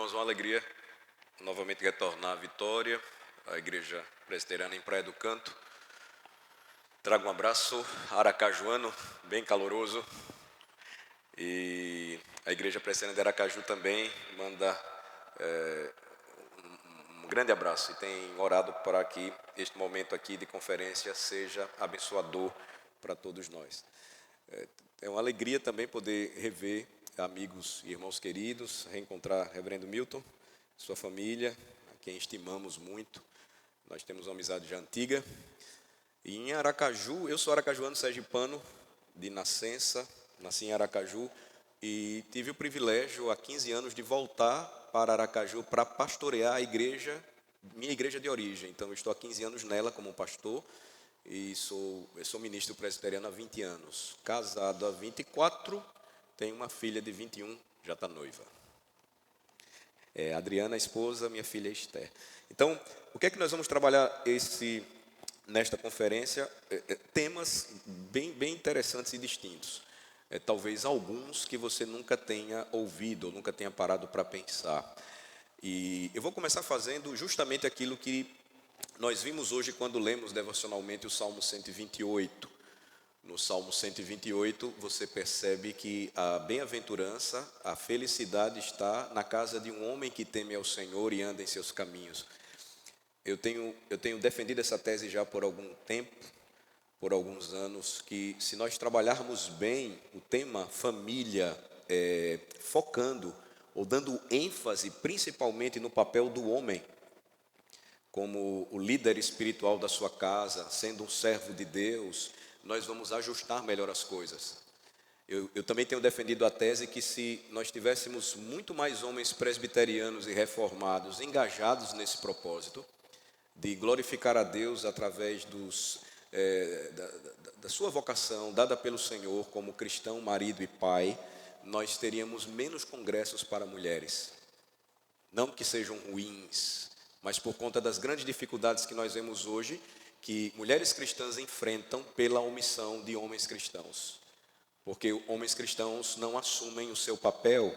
irmãos, uma alegria novamente retornar à Vitória, à Igreja Presbiteriana em Praia do Canto. Trago um abraço aracajuano, bem caloroso. E a Igreja Presbiteriana de Aracaju também manda um grande abraço e tem orado para que este momento aqui de conferência seja abençoador para todos nós. É uma alegria também poder rever amigos e irmãos queridos, reencontrar Reverendo Milton, sua família, a quem estimamos muito. Nós temos uma amizade já antiga. E em Aracaju, eu sou aracajuano sergipano de nascença, nasci em Aracaju e tive o privilégio há 15 anos de voltar para Aracaju para pastorear a igreja, minha igreja de origem. Então eu estou há 15 anos nela como pastor e eu sou ministro presbiteriano há 20 anos. Casado há 24, tenho uma filha de 21, já está noiva. Adriana, a esposa, minha filha Esther. Então, o que é que nós vamos trabalhar nesta conferência? Temas bem interessantes e distintos. Talvez alguns que você nunca tenha ouvido, ou nunca tenha parado para pensar. E eu vou começar fazendo justamente aquilo que nós vimos hoje quando lemos devocionalmente o Salmo 128. No Salmo 128, você percebe que a bem-aventurança, a felicidade está na casa de um homem que teme ao Senhor e anda em seus caminhos. Eu tenho defendido essa tese já por algum tempo, por alguns anos, que se nós trabalharmos bem o tema família, focando ou dando ênfase principalmente no papel do homem, como o líder espiritual da sua casa, sendo um servo de Deus, nós vamos ajustar melhor as coisas. Eu também tenho defendido a tese que se nós tivéssemos muito mais homens presbiterianos e reformados engajados nesse propósito, de glorificar a Deus através da sua vocação dada pelo Senhor como cristão, marido e pai, nós teríamos menos congressos para mulheres. Não que sejam ruins, mas por conta das grandes dificuldades que nós vemos hoje, que mulheres cristãs enfrentam pela omissão de homens cristãos. Porque homens cristãos não assumem o seu papel,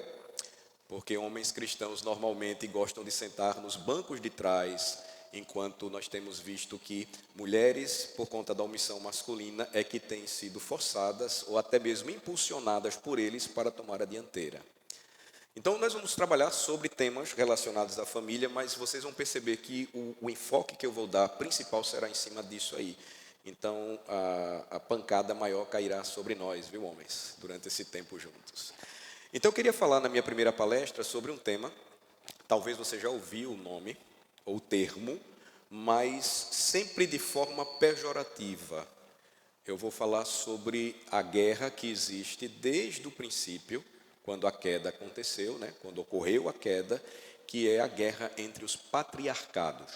porque homens cristãos normalmente gostam de sentar nos bancos de trás, enquanto nós temos visto que mulheres, por conta da omissão masculina, é que têm sido forçadas ou até mesmo impulsionadas por eles para tomar a dianteira. Então, nós vamos trabalhar sobre temas relacionados à família, mas vocês vão perceber que o enfoque que eu vou dar, principal, será em cima disso aí. Então, a pancada maior cairá sobre nós, viu, homens, durante esse tempo juntos. Então, eu queria falar na minha primeira palestra sobre um tema, talvez você já ouviu o nome, ou o termo, mas sempre de forma pejorativa. Eu vou falar sobre a guerra que existe desde o princípio, quando a queda aconteceu, quando ocorreu a queda, que é a guerra entre os patriarcados.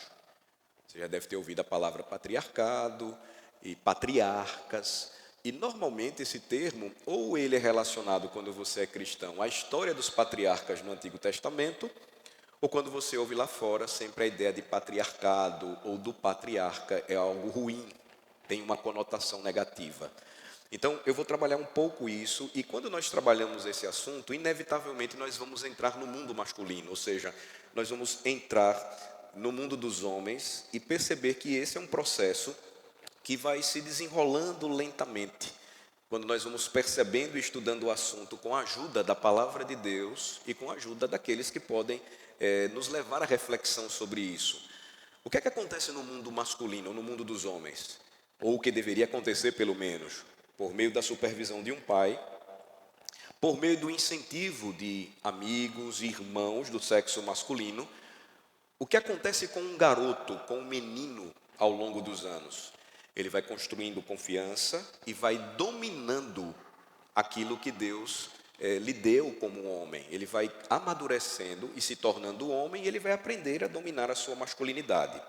Você já deve ter ouvido a palavra patriarcado e patriarcas. E normalmente esse termo, ou ele é relacionado quando você é cristão à história dos patriarcas no Antigo Testamento, ou quando você ouve lá fora, sempre a ideia de patriarcado ou do patriarca é algo ruim, tem uma conotação negativa. Então, eu vou trabalhar um pouco isso, e quando nós trabalhamos esse assunto, inevitavelmente nós vamos entrar no mundo masculino, ou seja, nós vamos entrar no mundo dos homens e perceber que esse é um processo que vai se desenrolando lentamente, quando nós vamos percebendo e estudando o assunto com a ajuda da palavra de Deus e com a ajuda daqueles que podem nos levar à reflexão sobre isso. O que é que acontece no mundo masculino, no mundo dos homens? Ou o que deveria acontecer, pelo menos, por meio da supervisão de um pai, por meio do incentivo de amigos e irmãos do sexo masculino. O que acontece com um garoto, com um menino ao longo dos anos? Ele vai construindo confiança e vai dominando aquilo que Deus lhe deu como homem. Ele vai amadurecendo e se tornando homem, e ele vai aprender a dominar a sua masculinidade.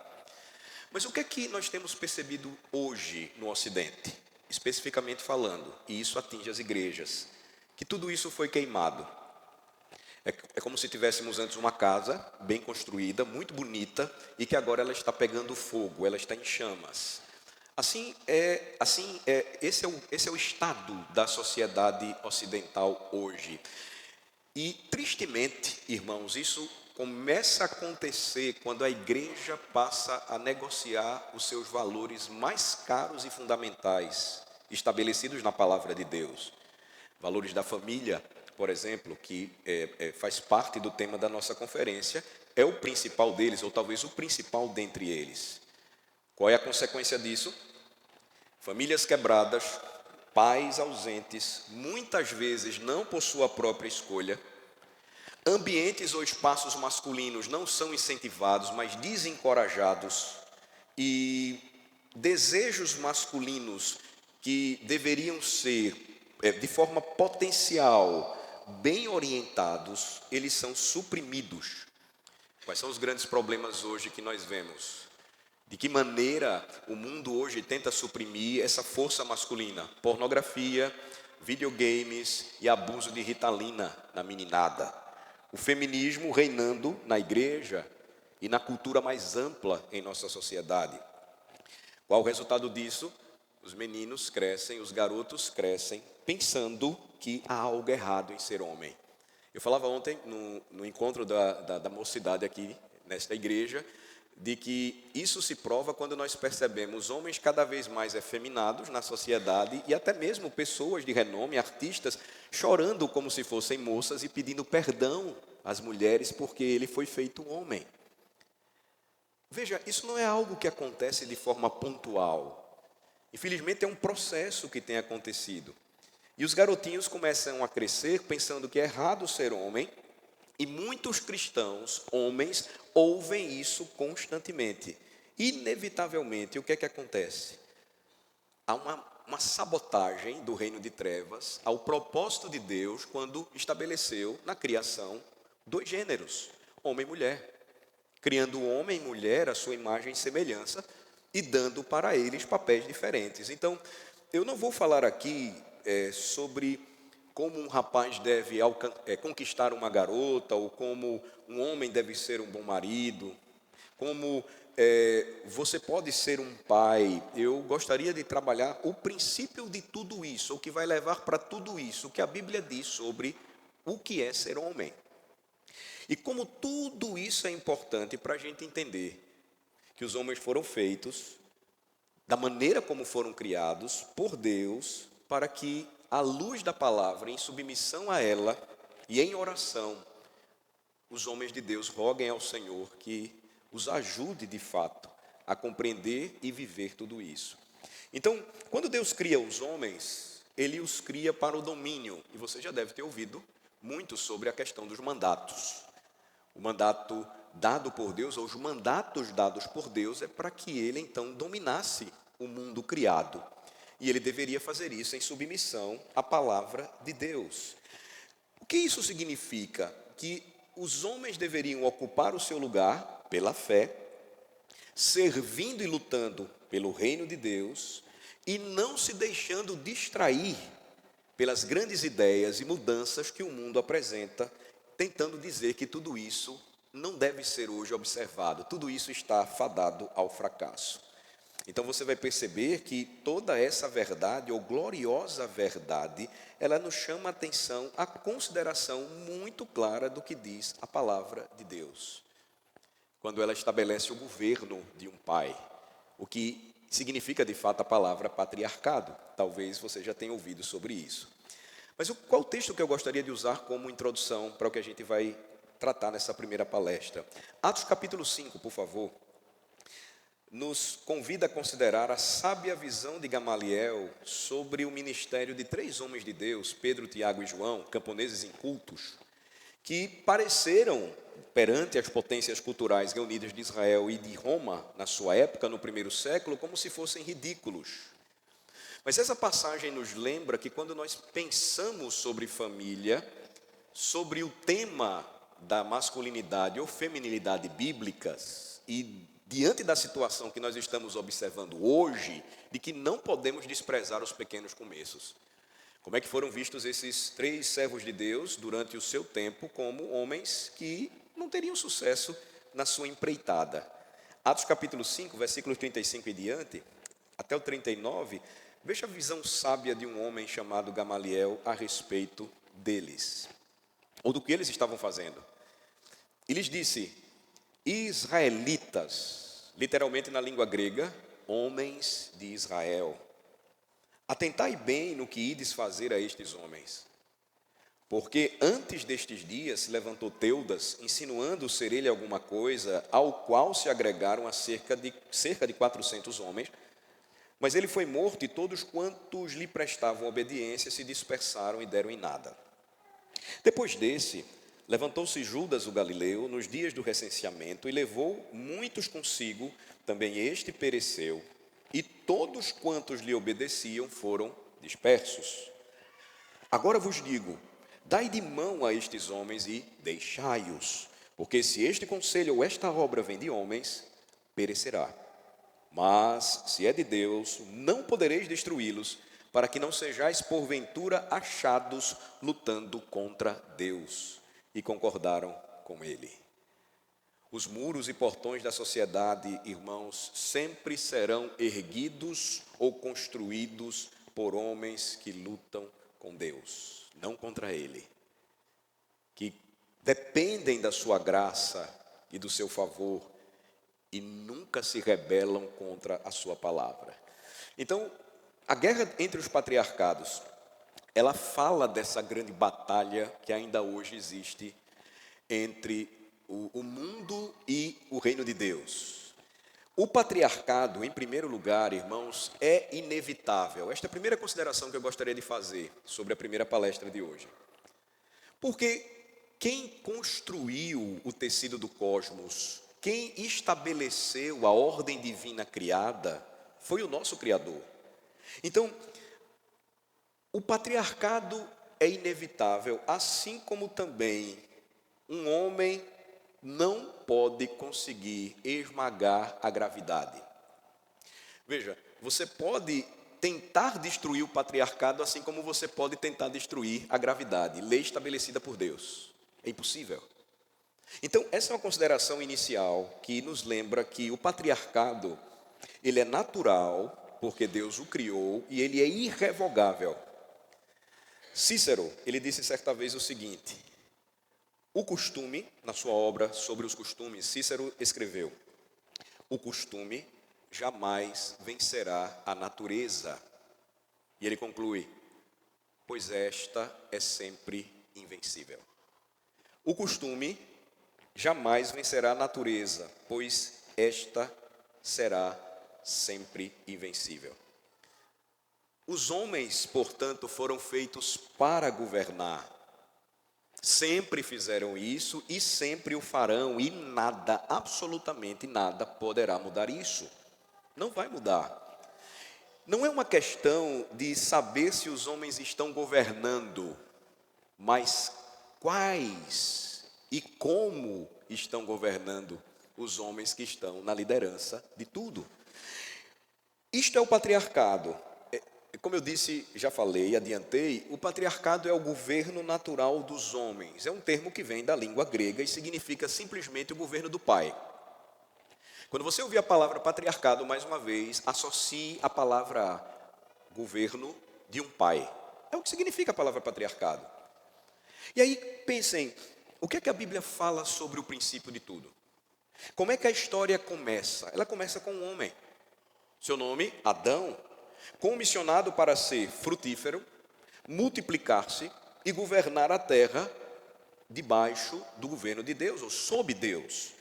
Mas o que é que nós temos percebido hoje no Ocidente, especificamente falando, e isso atinge as igrejas, que tudo isso foi queimado. É como se tivéssemos antes uma casa bem construída, muito bonita, e que agora ela está pegando fogo, ela está em chamas. Esse é o estado da sociedade ocidental hoje. E, tristemente, irmãos, isso começa a acontecer quando a igreja passa a negociar os seus valores mais caros e fundamentais, estabelecidos na palavra de Deus. Valores da família, por exemplo, que faz parte do tema da nossa conferência, é o principal deles, ou talvez o principal dentre eles. Qual é a consequência disso? Famílias quebradas, pais ausentes, muitas vezes não por sua própria escolha. Ambientes ou espaços masculinos não são incentivados, mas desencorajados. E desejos masculinos que deveriam ser, de forma potencial, bem orientados, eles são suprimidos. Quais são os grandes problemas hoje que nós vemos? De que maneira o mundo hoje tenta suprimir essa força masculina? Pornografia, videogames e abuso de Ritalina na meninada. O feminismo reinando na igreja e na cultura mais ampla em nossa sociedade. Qual o resultado disso? Os meninos crescem, os garotos crescem, pensando que há algo errado em ser homem. Eu falava ontem, no encontro da mocidade aqui, nesta igreja, de que isso se prova quando nós percebemos homens cada vez mais efeminados na sociedade e até mesmo pessoas de renome, artistas, chorando como se fossem moças e pedindo perdão às mulheres porque ele foi feito homem. Veja, isso não é algo que acontece de forma pontual. Infelizmente é um processo que tem acontecido. E os garotinhos começam a crescer pensando que é errado ser homem. E muitos cristãos, homens, ouvem isso constantemente. Inevitavelmente, o que é que acontece? Há uma sabotagem do reino de trevas ao propósito de Deus quando estabeleceu na criação 2 gêneros, homem e mulher. Criando o homem e mulher à sua imagem e semelhança e dando para eles papéis diferentes. Então, eu não vou falar aqui sobre como um rapaz deve conquistar uma garota, ou como um homem deve ser um bom marido, como você pode ser um pai. Eu gostaria de trabalhar o princípio de tudo isso, o que vai levar para tudo isso, o que a Bíblia diz sobre o que é ser homem. E como tudo isso é importante para a gente entender que os homens foram feitos da maneira como foram criados por Deus, para que à luz da palavra, em submissão a ela e em oração, os homens de Deus roguem ao Senhor que os ajude de fato a compreender e viver tudo isso. Então, quando Deus cria os homens, Ele os cria para o domínio. E você já deve ter ouvido muito sobre a questão dos mandatos. O mandato dado por Deus, ou os mandatos dados por Deus, é para que Ele então dominasse o mundo criado. E ele deveria fazer isso em submissão à palavra de Deus. O que isso significa? Que os homens deveriam ocupar o seu lugar pela fé, servindo e lutando pelo reino de Deus e não se deixando distrair pelas grandes ideias e mudanças que o mundo apresenta, tentando dizer que tudo isso não deve ser hoje observado, tudo isso está fadado ao fracasso. Então você vai perceber que toda essa verdade, ou gloriosa verdade, ela nos chama a atenção à consideração muito clara do que diz a palavra de Deus. Quando ela estabelece o governo de um pai, o que significa de fato a palavra patriarcado. Talvez você já tenha ouvido sobre isso. Mas qual o texto que eu gostaria de usar como introdução para o que a gente vai tratar nessa primeira palestra? Atos capítulo 5, por favor. Nos convida a considerar a sábia visão de Gamaliel sobre o ministério de 3 homens de Deus, Pedro, Tiago e João, camponeses incultos, que pareceram, perante as potências culturais reunidas de Israel e de Roma, na sua época, no primeiro século, como se fossem ridículos. Mas essa passagem nos lembra que quando nós pensamos sobre família, sobre o tema da masculinidade ou feminilidade bíblicas, e diante da situação que nós estamos observando hoje, de que não podemos desprezar os pequenos começos. Como é que foram vistos esses 3 servos de Deus durante o seu tempo como homens que não teriam sucesso na sua empreitada? Atos capítulo 5, versículos 35 e diante, até o 39, veja a visão sábia de um homem chamado Gamaliel a respeito deles, ou do que eles estavam fazendo. E lhes disse: Israelitas, literalmente na língua grega, homens de Israel, atentai bem no que ides fazer a estes homens. Porque antes destes dias se levantou Teudas, insinuando ser ele alguma coisa, ao qual se agregaram a cerca de 400 homens, mas ele foi morto e todos quantos lhe prestavam obediência se dispersaram e deram em nada. Depois desse, levantou-se Judas o Galileu nos dias do recenseamento e levou muitos consigo, também este pereceu, e todos quantos lhe obedeciam foram dispersos. Agora vos digo, dai de mão a estes homens e deixai-os, porque se este conselho ou esta obra vem de homens, perecerá. Mas, se é de Deus, não podereis destruí-los, para que não sejais porventura achados lutando contra Deus. E concordaram com ele. Os muros e portões da sociedade, irmãos, sempre serão erguidos ou construídos por homens que lutam com Deus, não contra ele, que dependem da sua graça e do seu favor e nunca se rebelam contra a sua palavra. Então, a guerra entre os patriarcados, ela fala dessa grande batalha que ainda hoje existe entre o mundo e o reino de Deus. O patriarcado, em primeiro lugar, irmãos, é inevitável. Esta é a primeira consideração que eu gostaria de fazer sobre a primeira palestra de hoje. Porque quem construiu o tecido do cosmos, quem estabeleceu a ordem divina criada, foi o nosso Criador. Então, o patriarcado é inevitável, assim como também um homem não pode conseguir esmagar a gravidade. Veja, você pode tentar destruir o patriarcado, assim como você pode tentar destruir a gravidade, lei estabelecida por Deus. É impossível. Então, essa é uma consideração inicial que nos lembra que o patriarcado, ele é natural, porque Deus o criou, e ele é irrevogável. Cícero, ele disse certa vez o seguinte: o costume, na sua obra sobre os costumes, Cícero escreveu: o costume jamais vencerá a natureza. E ele conclui: pois esta é sempre invencível. O costume jamais vencerá a natureza, pois esta será sempre invencível. Os homens, portanto, foram feitos para governar. Sempre fizeram isso e sempre o farão, e nada, absolutamente nada, poderá mudar isso. Não vai mudar. Não é uma questão de saber se os homens estão governando, mas quais e como estão governando os homens que estão na liderança de tudo. Isto é o patriarcado. Como eu disse, já falei, adiantei, o patriarcado é o governo natural dos homens. É um termo que vem da língua grega e significa simplesmente o governo do pai. Quando você ouvir a palavra patriarcado, mais uma vez, associe a palavra governo de um pai. É o que significa a palavra patriarcado. E aí, pensem, o que é que a Bíblia fala sobre o princípio de tudo? Como é que a história começa? Ela começa com um homem. Seu nome, Adão, comissionado para ser frutífero, multiplicar-se e governar a terra debaixo do governo de Deus, ou sob Deus.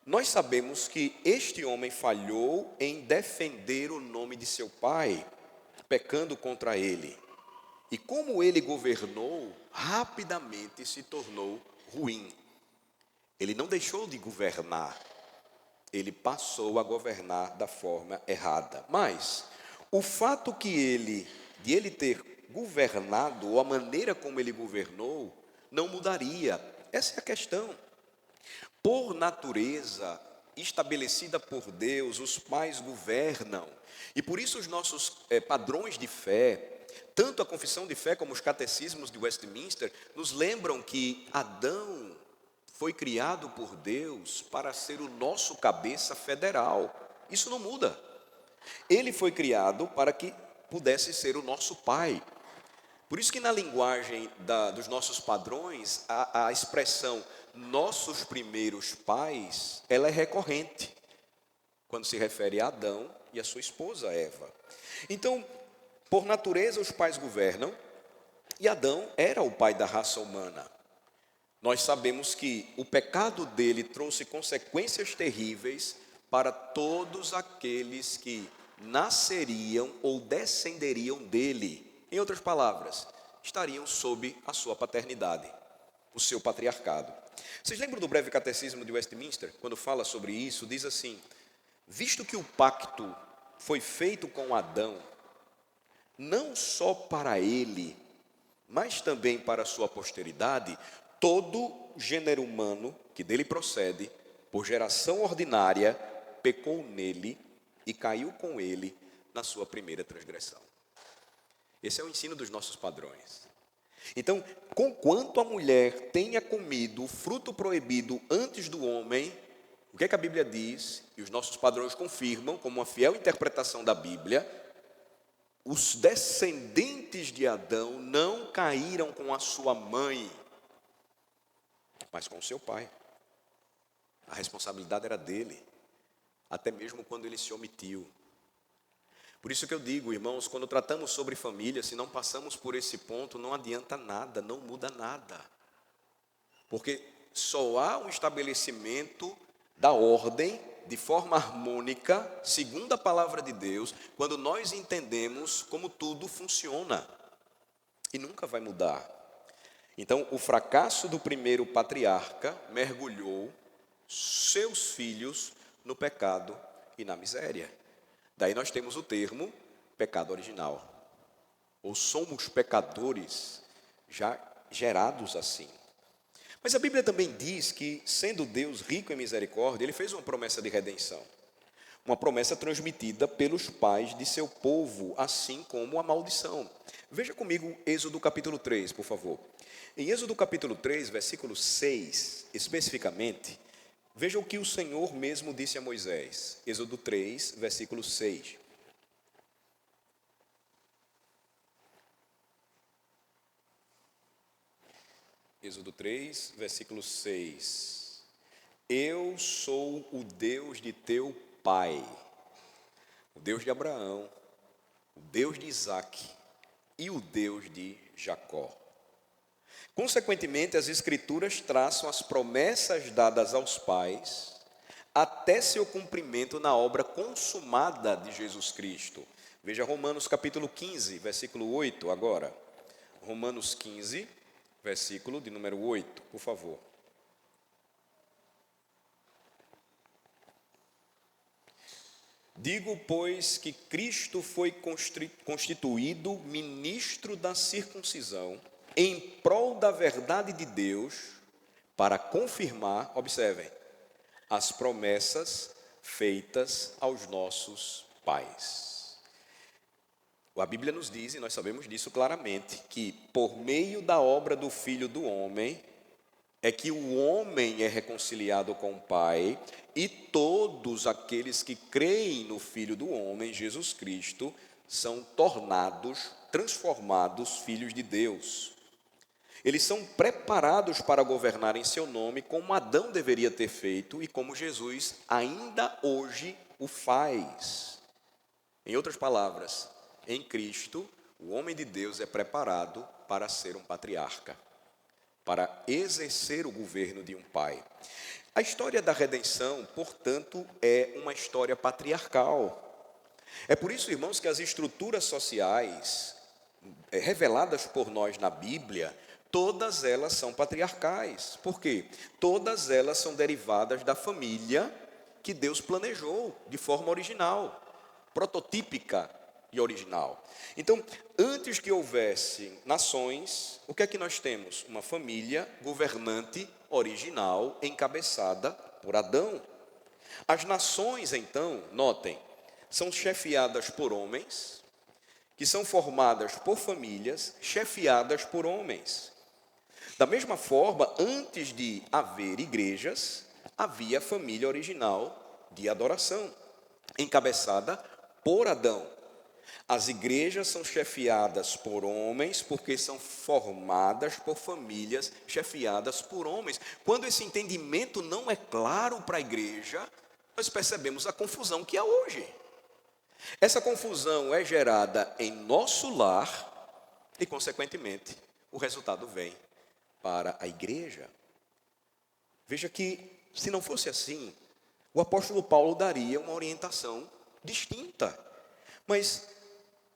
Nós sabemos que este homem falhou em defender o nome de seu pai, pecando contra ele. E como ele governou, rapidamente se tornou ruim. Ele não deixou de governar, ele passou a governar da forma errada. Mas o fato de ele ter governado, ou a maneira como ele governou, não mudaria. Essa é a questão. Por natureza, estabelecida por Deus, os pais governam. E por isso os nossos padrões de fé, tanto a confissão de fé como os catecismos de Westminster, nos lembram que Adão foi criado por Deus para ser o nosso cabeça federal. Isso não muda. Ele foi criado para que pudesse ser o nosso pai. Por isso que na linguagem dos nossos padrões, a expressão nossos primeiros pais, ela é recorrente, quando se refere a Adão e a sua esposa Eva. Então, por natureza, os pais governam, e Adão era o pai da raça humana. Nós sabemos que o pecado dele trouxe consequências terríveis para todos aqueles que nasceriam ou descenderiam dele. Em outras palavras, estariam sob a sua paternidade, o seu patriarcado. Vocês lembram do breve catecismo de Westminster? Quando fala sobre isso, diz assim: visto que o pacto foi feito com Adão, não só para ele, mas também para a sua posteridade, todo gênero humano que dele procede, por geração ordinária, pecou nele e caiu com ele na sua primeira transgressão. Esse é o ensino dos nossos padrões. Então, conquanto a mulher tenha comido o fruto proibido antes do homem, o que é que a Bíblia diz? E os nossos padrões confirmam, como uma fiel interpretação da Bíblia, os descendentes de Adão não caíram com a sua mãe, mas com o seu pai. A responsabilidade era dele, até mesmo quando ele se omitiu. Por isso que eu digo, irmãos, quando tratamos sobre família, se não passamos por esse ponto, não adianta nada, não muda nada. Porque só há um estabelecimento da ordem de forma harmônica, segundo a palavra de Deus, quando nós entendemos como tudo funciona. E nunca vai mudar. Então, o fracasso do primeiro patriarca mergulhou seus filhos no pecado e na miséria. Daí nós temos o termo pecado original. Ou somos pecadores já gerados assim. Mas a Bíblia também diz que, sendo Deus rico em misericórdia, Ele fez uma promessa de redenção. Uma promessa transmitida pelos pais de seu povo, assim como a maldição. Veja comigo Êxodo capítulo 3, por favor. Em Êxodo capítulo 3, versículo 6, especificamente, veja o que o Senhor mesmo disse a Moisés. Êxodo 3, versículo 6. Êxodo 3, versículo 6. Eu sou o Deus de teu pai, o Deus de Abraão, o Deus de Isaque e o Deus de Jacó. Consequentemente, as Escrituras traçam as promessas dadas aos pais até seu cumprimento na obra consumada de Jesus Cristo. Veja Romanos capítulo 15, versículo 8 agora. Romanos 15, versículo de número 8, por favor. Digo, pois, que Cristo foi constituído ministro da circuncisão em prol da verdade de Deus, para confirmar, observem, as promessas feitas aos nossos pais. A Bíblia nos diz, e nós sabemos disso claramente, que por meio da obra do Filho do Homem, é que o homem é reconciliado com o Pai, e todos aqueles que creem no Filho do Homem, Jesus Cristo, são tornados, transformados filhos de Deus. Eles são preparados para governar em seu nome, como Adão deveria ter feito e como Jesus ainda hoje o faz. Em outras palavras, em Cristo, o homem de Deus é preparado para ser um patriarca, para exercer o governo de um pai. A história da redenção, portanto, é uma história patriarcal. É por isso, irmãos, que as estruturas sociais reveladas por nós na Bíblia, todas elas são patriarcais. Por quê? Todas elas são derivadas da família que Deus planejou de forma original, prototípica e original. Então, antes que houvesse nações, o que é que nós temos? Uma família governante original, encabeçada por Adão. As nações, então, notem, são chefiadas por homens, que são formadas por famílias, chefiadas por homens. Da mesma forma, antes de haver igrejas, havia a família original de adoração, encabeçada por Adão. As igrejas são chefiadas por homens porque são formadas por famílias chefiadas por homens. Quando esse entendimento não é claro para a igreja, nós percebemos a confusão que há hoje. Essa confusão é gerada em nosso lar e, consequentemente, o resultado vem para a igreja. Veja que, se não fosse assim, o apóstolo Paulo daria uma orientação distinta. Mas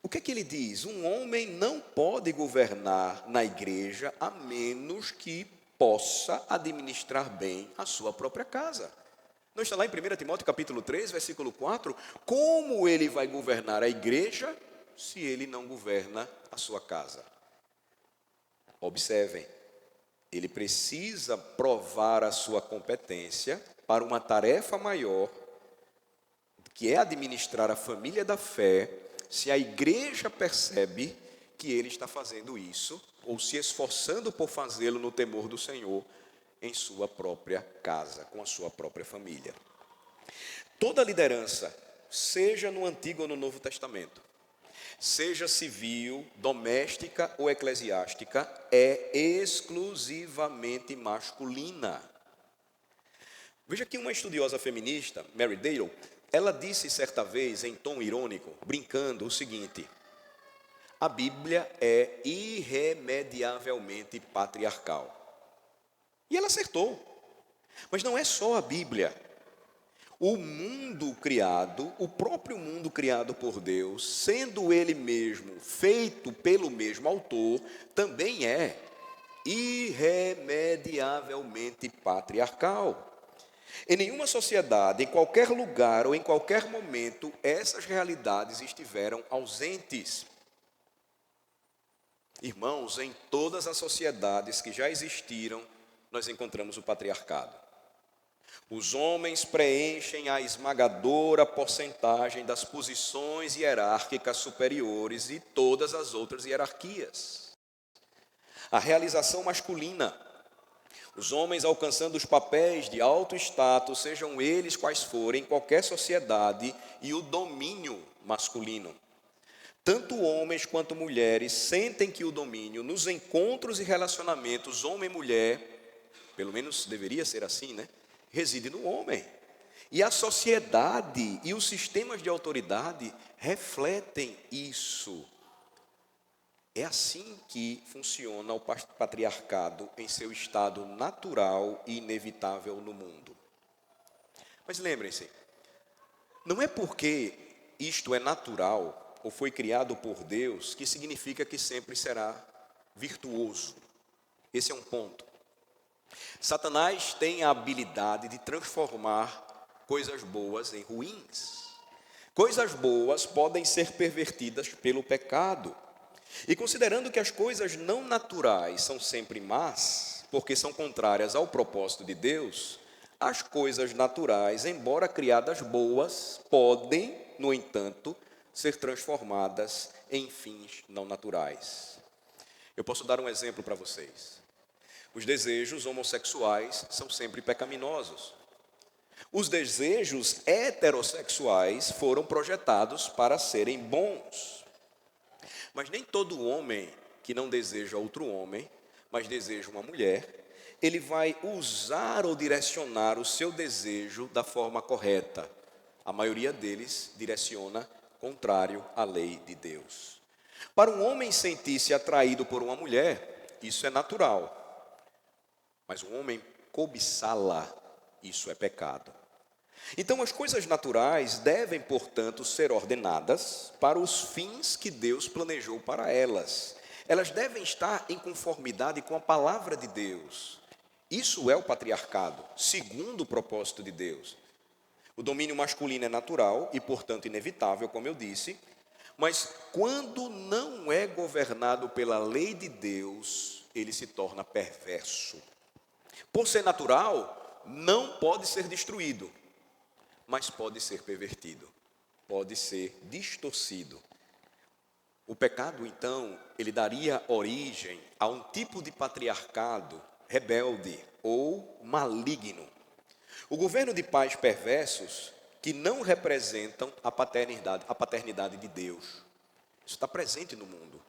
o que é que ele diz? Um homem não pode governar na igreja a menos que possa administrar bem a sua própria casa. Não está lá em 1 Timóteo capítulo 3, versículo 4? Como ele vai governar a igreja se ele não governa a sua casa? Observem, ele precisa provar a sua competência para uma tarefa maior, que é administrar a família da fé, se a igreja percebe que ele está fazendo isso, ou se esforçando por fazê-lo no temor do Senhor, em sua própria casa, com a sua própria família. Toda liderança, seja no Antigo ou no Novo Testamento, seja civil, doméstica ou eclesiástica, é exclusivamente masculina. Veja que uma estudiosa feminista, Mary Dale, ela disse certa vez, em tom irônico, brincando, o seguinte: a Bíblia é irremediavelmente patriarcal. E ela acertou. Mas não é só a Bíblia. O mundo criado, o próprio mundo criado por Deus, sendo ele mesmo feito pelo mesmo autor, também é irremediavelmente patriarcal. Em nenhuma sociedade, em qualquer lugar ou em qualquer momento, essas realidades estiveram ausentes. Irmãos, em todas as sociedades que já existiram, nós encontramos o patriarcado. Os homens preenchem a esmagadora porcentagem das posições hierárquicas superiores e todas as outras hierarquias. A realização masculina, os homens alcançando os papéis de alto status, sejam eles quais forem, em qualquer sociedade, e o domínio masculino. Tanto homens quanto mulheres sentem que o domínio nos encontros e relacionamentos homem e mulher, pelo menos deveria ser assim, né? Reside no homem. E a sociedade e os sistemas de autoridade refletem isso. É assim que funciona o patriarcado em seu estado natural e inevitável no mundo. Mas lembrem-se, não é porque isto é natural ou foi criado por Deus que significa que sempre será virtuoso. Esse é um ponto. Satanás tem a habilidade de transformar coisas boas em ruins. Coisas boas podem ser pervertidas pelo pecado. E considerando que as coisas não naturais são sempre más, porque são contrárias ao propósito de Deus, as coisas naturais, embora criadas boas, podem, no entanto, ser transformadas em fins não naturais. Eu posso dar um exemplo para vocês. Os desejos homossexuais são sempre pecaminosos. Os desejos heterossexuais foram projetados para serem bons. Mas nem todo homem que não deseja outro homem, mas deseja uma mulher, ele vai usar ou direcionar o seu desejo da forma correta. A maioria deles direciona contrário à lei de Deus. Para um homem sentir-se atraído por uma mulher, isso é natural. Mas um homem cobiçá-la, isso é pecado. Então as coisas naturais devem, portanto, ser ordenadas para os fins que Deus planejou para elas. Elas devem estar em conformidade com a palavra de Deus. Isso é o patriarcado, segundo o propósito de Deus. O domínio masculino é natural e, portanto, inevitável, como eu disse, mas quando não é governado pela lei de Deus, ele se torna perverso. Por ser natural, não pode ser destruído, mas pode ser pervertido, pode ser distorcido. O pecado, então, ele daria origem a um tipo de patriarcado rebelde ou maligno. O governo de pais perversos que não representam a paternidade de Deus. Isso está presente no mundo.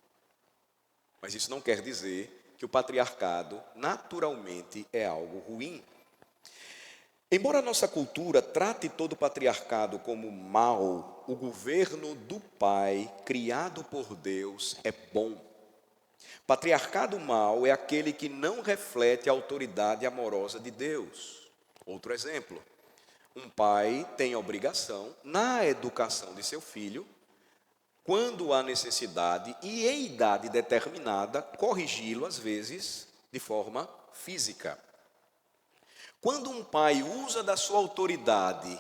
Mas isso não quer dizer que o patriarcado naturalmente é algo ruim. Embora a nossa cultura trate todo o patriarcado como mal, o governo do pai, criado por Deus, é bom. Patriarcado mau é aquele que não reflete a autoridade amorosa de Deus. Outro exemplo, um pai tem a obrigação, na educação de seu filho, quando há necessidade e em idade determinada, corrigi-lo, às vezes, de forma física. Quando um pai usa da sua autoridade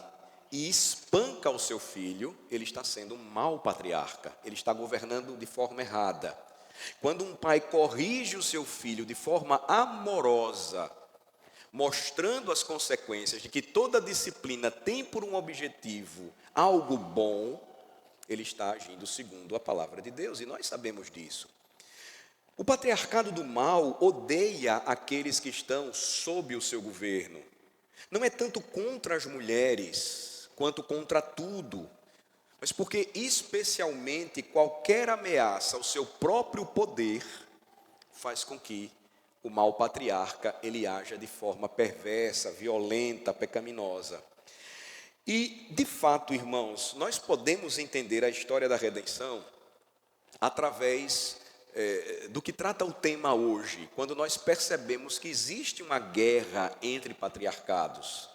e espanca o seu filho, ele está sendo um mau patriarca, ele está governando de forma errada. Quando um pai corrige o seu filho de forma amorosa, mostrando as consequências de que toda disciplina tem por um objetivo algo bom, ele está agindo segundo a palavra de Deus, e nós sabemos disso. O patriarcado do mal odeia aqueles que estão sob o seu governo. Não é tanto contra as mulheres, quanto contra tudo, mas porque especialmente qualquer ameaça ao seu próprio poder faz com que o mau patriarca ele haja de forma perversa, violenta, pecaminosa. E, de fato, irmãos, nós podemos entender a história da redenção através do que trata o tema hoje, quando nós percebemos que existe uma guerra entre patriarcados,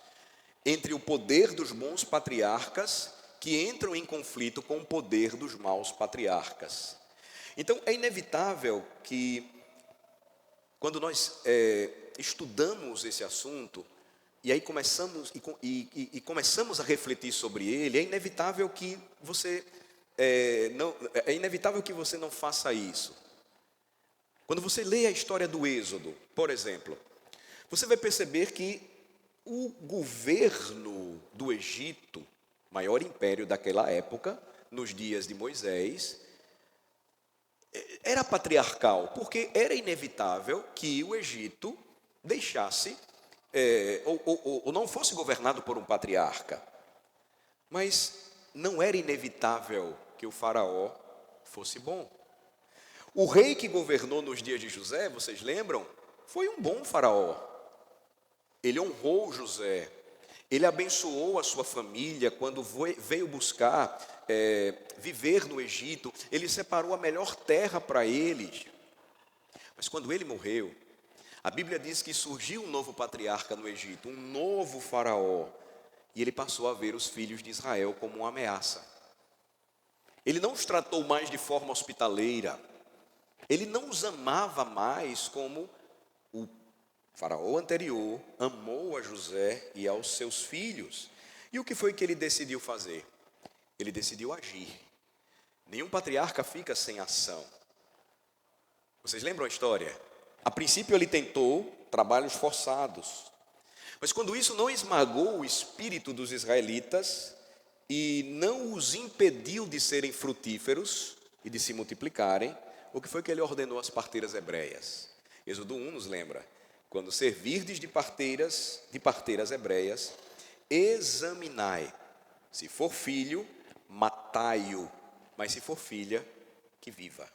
entre o poder dos bons patriarcas que entram em conflito com o poder dos maus patriarcas. Então, é inevitável que, quando nós estudamos esse assunto, e aí começamos a refletir sobre ele, é inevitável que você não faça isso. Quando você lê a história do Êxodo, por exemplo, você vai perceber que o governo do Egito, maior império daquela época, nos dias de Moisés, era patriarcal, porque era inevitável que o Egito deixasse, ou não fosse governado por um patriarca. Mas não era inevitável que o faraó fosse bom. O rei que governou nos dias de José, vocês lembram? Foi um bom faraó. Ele honrou José. Ele abençoou a sua família quando veio buscar viver no Egito. Ele separou a melhor terra para eles. Mas quando ele morreu, a Bíblia diz que surgiu um novo patriarca no Egito, um novo faraó. E ele passou a ver os filhos de Israel como uma ameaça. Ele não os tratou mais de forma hospitaleira. Ele não os amava mais como o faraó anterior amou a José e aos seus filhos. E o que foi que ele decidiu fazer? Ele decidiu agir. Nenhum patriarca fica sem ação. Vocês lembram a história? A princípio ele tentou trabalhos forçados. Mas quando isso não esmagou o espírito dos israelitas e não os impediu de serem frutíferos e de se multiplicarem, o que foi que ele ordenou às parteiras hebreias? Êxodo 1 nos lembra: quando servirdes de parteiras hebreias, examinai. Se for filho, matai-o, mas se for filha, que viva.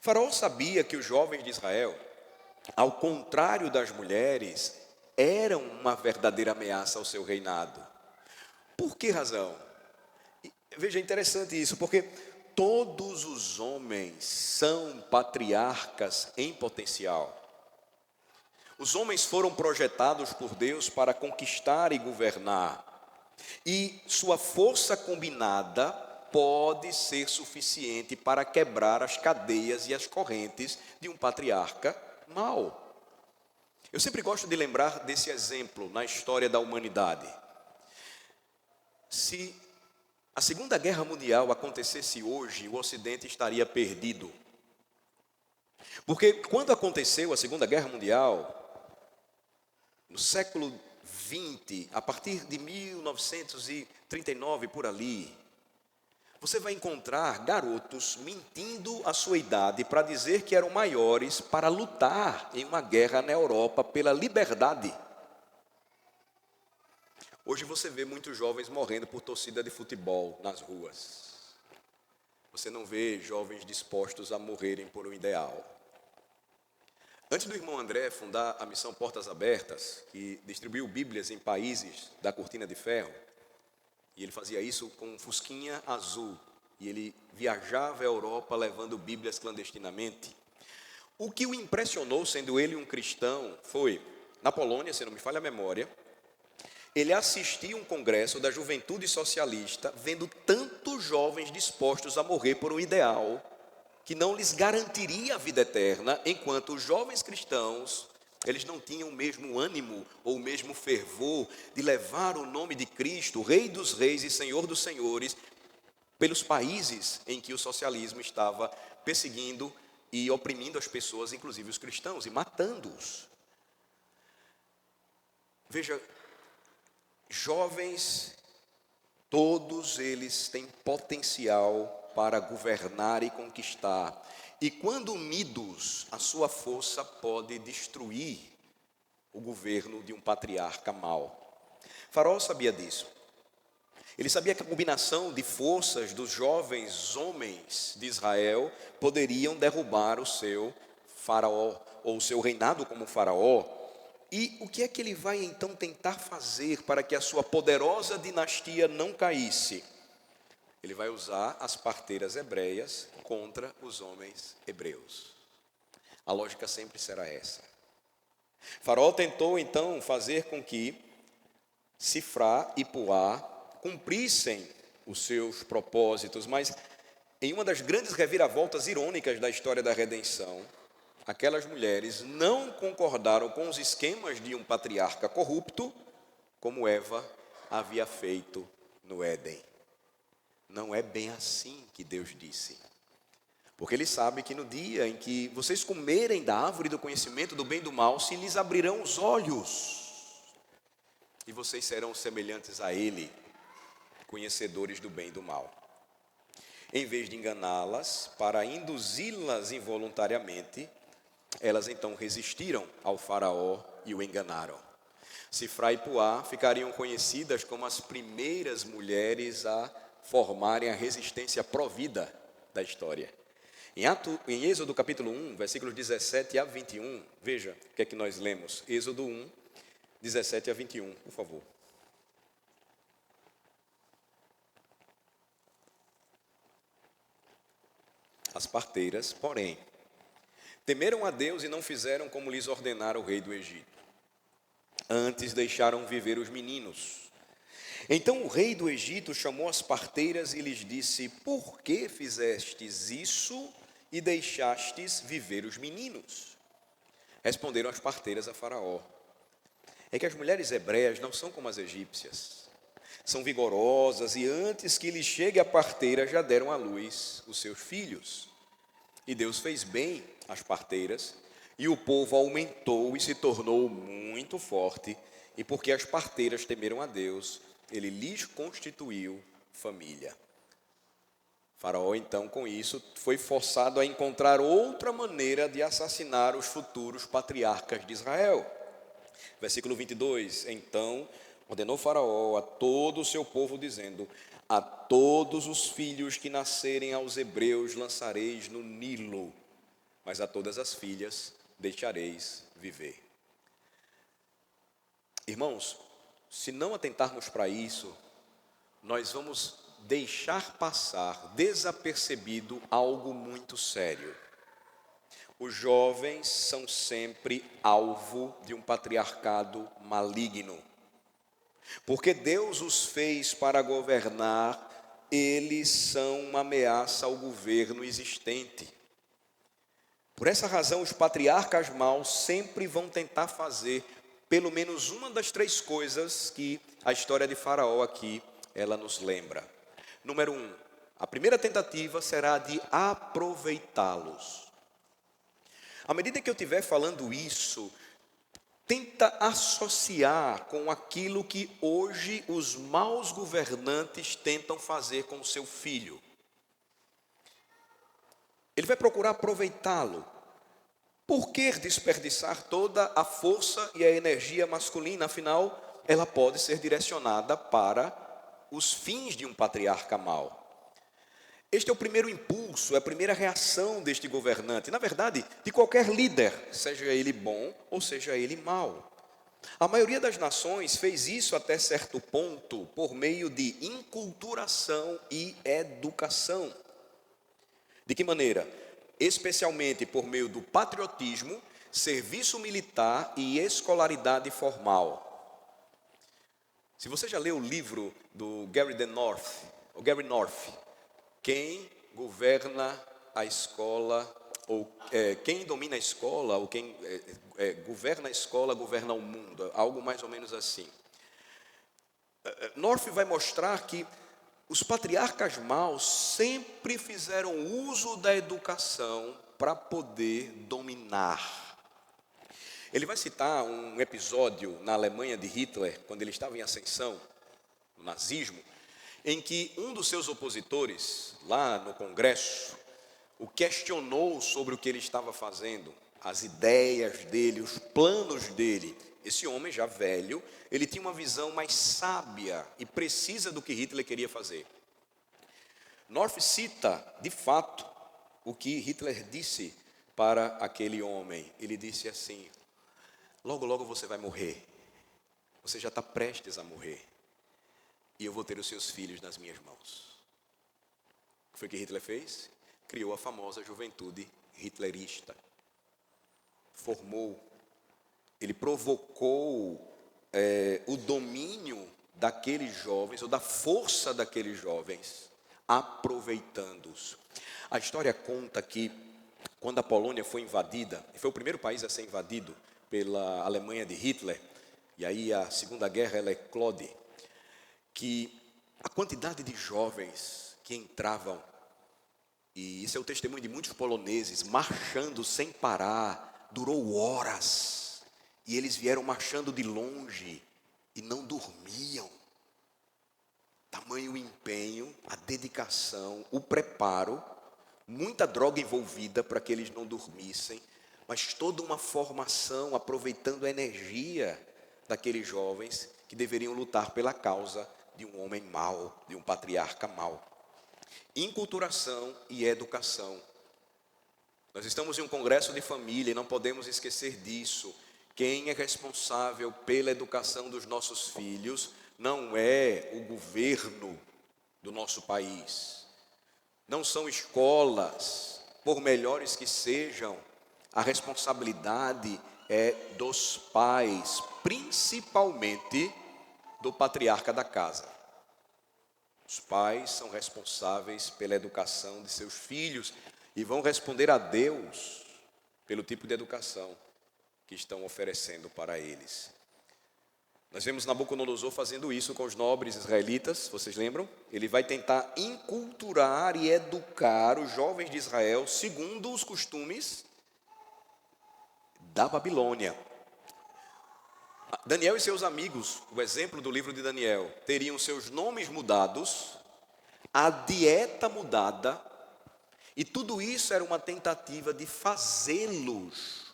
Faraó sabia que os jovens de Israel, ao contrário das mulheres, eram uma verdadeira ameaça ao seu reinado. Por que razão? Veja, é interessante isso, porque todos os homens são patriarcas em potencial. Os homens foram projetados por Deus para conquistar e governar. E sua força combinada pode ser suficiente para quebrar as cadeias e as correntes de um patriarca mau. Eu sempre gosto de lembrar desse exemplo na história da humanidade. Se a Segunda Guerra Mundial acontecesse hoje, o Ocidente estaria perdido. Porque quando aconteceu a Segunda Guerra Mundial, no século XX, a partir de 1939, por ali, você vai encontrar garotos mentindo a sua idade para dizer que eram maiores para lutar em uma guerra na Europa pela liberdade. Hoje você vê muitos jovens morrendo por torcida de futebol nas ruas. você não vê jovens dispostos a morrerem por um ideal. Antes do irmão André fundar a missão Portas Abertas, que distribuiu Bíblias em países da Cortina de Ferro, e ele fazia isso com um fusquinha azul, e ele viajava a Europa levando Bíblias clandestinamente. O que o impressionou, sendo ele um cristão, foi, na Polônia, se não me falha a memória, ele assistia um congresso da juventude socialista, vendo tantos jovens dispostos a morrer por um ideal que não lhes garantiria a vida eterna, enquanto os jovens cristãos, eles não tinham o mesmo ânimo ou o mesmo fervor de levar o nome de Cristo, Rei dos Reis e Senhor dos Senhores, pelos países em que o socialismo estava perseguindo e oprimindo as pessoas, inclusive os cristãos, e matando-os. Veja, jovens, todos eles têm potencial para governar e conquistar. E quando unidos, a sua força pode destruir o governo de um patriarca mau. Faraó sabia disso. Ele sabia que a combinação de forças dos jovens homens de Israel poderiam derrubar o seu faraó, ou o seu reinado como faraó. E o que é que ele vai então tentar fazer para que a sua poderosa dinastia não caísse? Ele vai usar as parteiras hebreias contra os homens hebreus. A lógica sempre será essa. Faraó tentou então fazer com que Sifrá e Puá cumprissem os seus propósitos, mas em uma das grandes reviravoltas irônicas da história da redenção, aquelas mulheres não concordaram com os esquemas de um patriarca corrupto, como Eva havia feito no Éden. Não é bem assim que Deus disse. Porque Ele sabe que no dia em que vocês comerem da árvore do conhecimento do bem e do mal, se lhes abrirão os olhos, e vocês serão semelhantes a Ele, conhecedores do bem e do mal. Em vez de enganá-las, para induzi-las involuntariamente, elas então resistiram ao faraó e o enganaram. Sifrá e Puá ficariam conhecidas como as primeiras mulheres a formarem a resistência provida da história. Em Êxodo capítulo 1, versículos 17 a 21, veja o que é que nós lemos. Êxodo 1, 17 a 21, por favor. As parteiras, porém, temeram a Deus e não fizeram como lhes ordenara o rei do Egito. Antes deixaram viver os meninos. Então o rei do Egito chamou as parteiras e lhes disse: por que fizestes isso e deixastes viver os meninos? Responderam as parteiras a Faraó: é que as mulheres hebreias não são como as egípcias. São vigorosas e antes que lhes chegue a parteira já deram à luz os seus filhos. E Deus fez bem às parteiras, e o povo aumentou e se tornou muito forte, e porque as parteiras temeram a Deus, Ele lhes constituiu família. Faraó, então, com isso, foi forçado a encontrar outra maneira de assassinar os futuros patriarcas de Israel. Versículo 22, então ordenou Faraó a todo o seu povo, dizendo: a todos os filhos que nascerem aos hebreus lançareis no Nilo, mas a todas as filhas deixareis viver. Irmãos, se não atentarmos para isso, nós vamos deixar passar desapercebido algo muito sério. Os jovens são sempre alvo de um patriarcado maligno. Porque Deus os fez para governar, eles são uma ameaça ao governo existente. Por essa razão, os patriarcas maus sempre vão tentar fazer pelo menos uma das três coisas que a história de Faraó aqui, ela nos lembra. Número 1, a primeira tentativa será de aproveitá-los. À medida que eu estiver falando isso, tenta associar com aquilo que hoje os maus governantes tentam fazer com o seu filho. Ele vai procurar aproveitá-lo. Por que desperdiçar toda a força e a energia masculina? Afinal, ela pode ser direcionada para os fins de um patriarca mau. Este é o primeiro impulso, é a primeira reação deste governante, na verdade, de qualquer líder, seja ele bom ou seja ele mau. A maioria das nações fez isso até certo ponto por meio de inculturação e educação. De que maneira? Especialmente por meio do patriotismo, serviço militar e escolaridade formal. Se você já leu o livro do Gary North, quem governa a escola, ou quem domina a escola, ou quem governa a escola, governa o mundo, algo mais ou menos assim. North vai mostrar que os patriarcas maus sempre fizeram uso da educação para poder dominar. Ele vai citar um episódio na Alemanha de Hitler, quando ele estava em ascensão, no nazismo, em que um dos seus opositores, lá no Congresso, o questionou sobre o que ele estava fazendo, as ideias dele, os planos dele. Esse homem já velho, ele tinha uma visão mais sábia e precisa do que Hitler queria fazer. North cita, de fato, o que Hitler disse para aquele homem. Ele disse assim: logo, logo você vai morrer. Você já está prestes a morrer. E eu vou ter os seus filhos nas minhas mãos. O que foi que Hitler fez? Criou a famosa juventude hitlerista. Ele provocou o domínio daqueles jovens, ou da força daqueles jovens, aproveitando-os. A história conta que, quando a Polônia foi invadida, foi o primeiro país a ser invadido pela Alemanha de Hitler, e aí a Segunda Guerra ela eclode, que a quantidade de jovens que entravam, e isso é o testemunho de muitos poloneses, marchando sem parar, durou horas, e eles vieram marchando de longe, e não dormiam. Tamanho empenho, a dedicação, o preparo, muita droga envolvida para que eles não dormissem, mas toda uma formação, aproveitando a energia daqueles jovens que deveriam lutar pela causa de um homem mau, de um patriarca mau. Inculturação e educação. Nós estamos em um congresso de família e não podemos esquecer disso. Quem é responsável pela educação dos nossos filhos não é o governo do nosso país. Não são escolas, por melhores que sejam. A responsabilidade é dos pais, principalmente do patriarca da casa. Os pais são responsáveis pela educação de seus filhos e vão responder a Deus pelo tipo de educação que estão oferecendo para eles. Nós vemos Nabucodonosor fazendo isso com os nobres israelitas, vocês lembram? Ele vai tentar inculturar e educar os jovens de Israel segundo os costumes da Babilônia. Daniel e seus amigos, o exemplo do livro de Daniel, teriam seus nomes mudados, a dieta mudada, e tudo isso era uma tentativa de fazê-los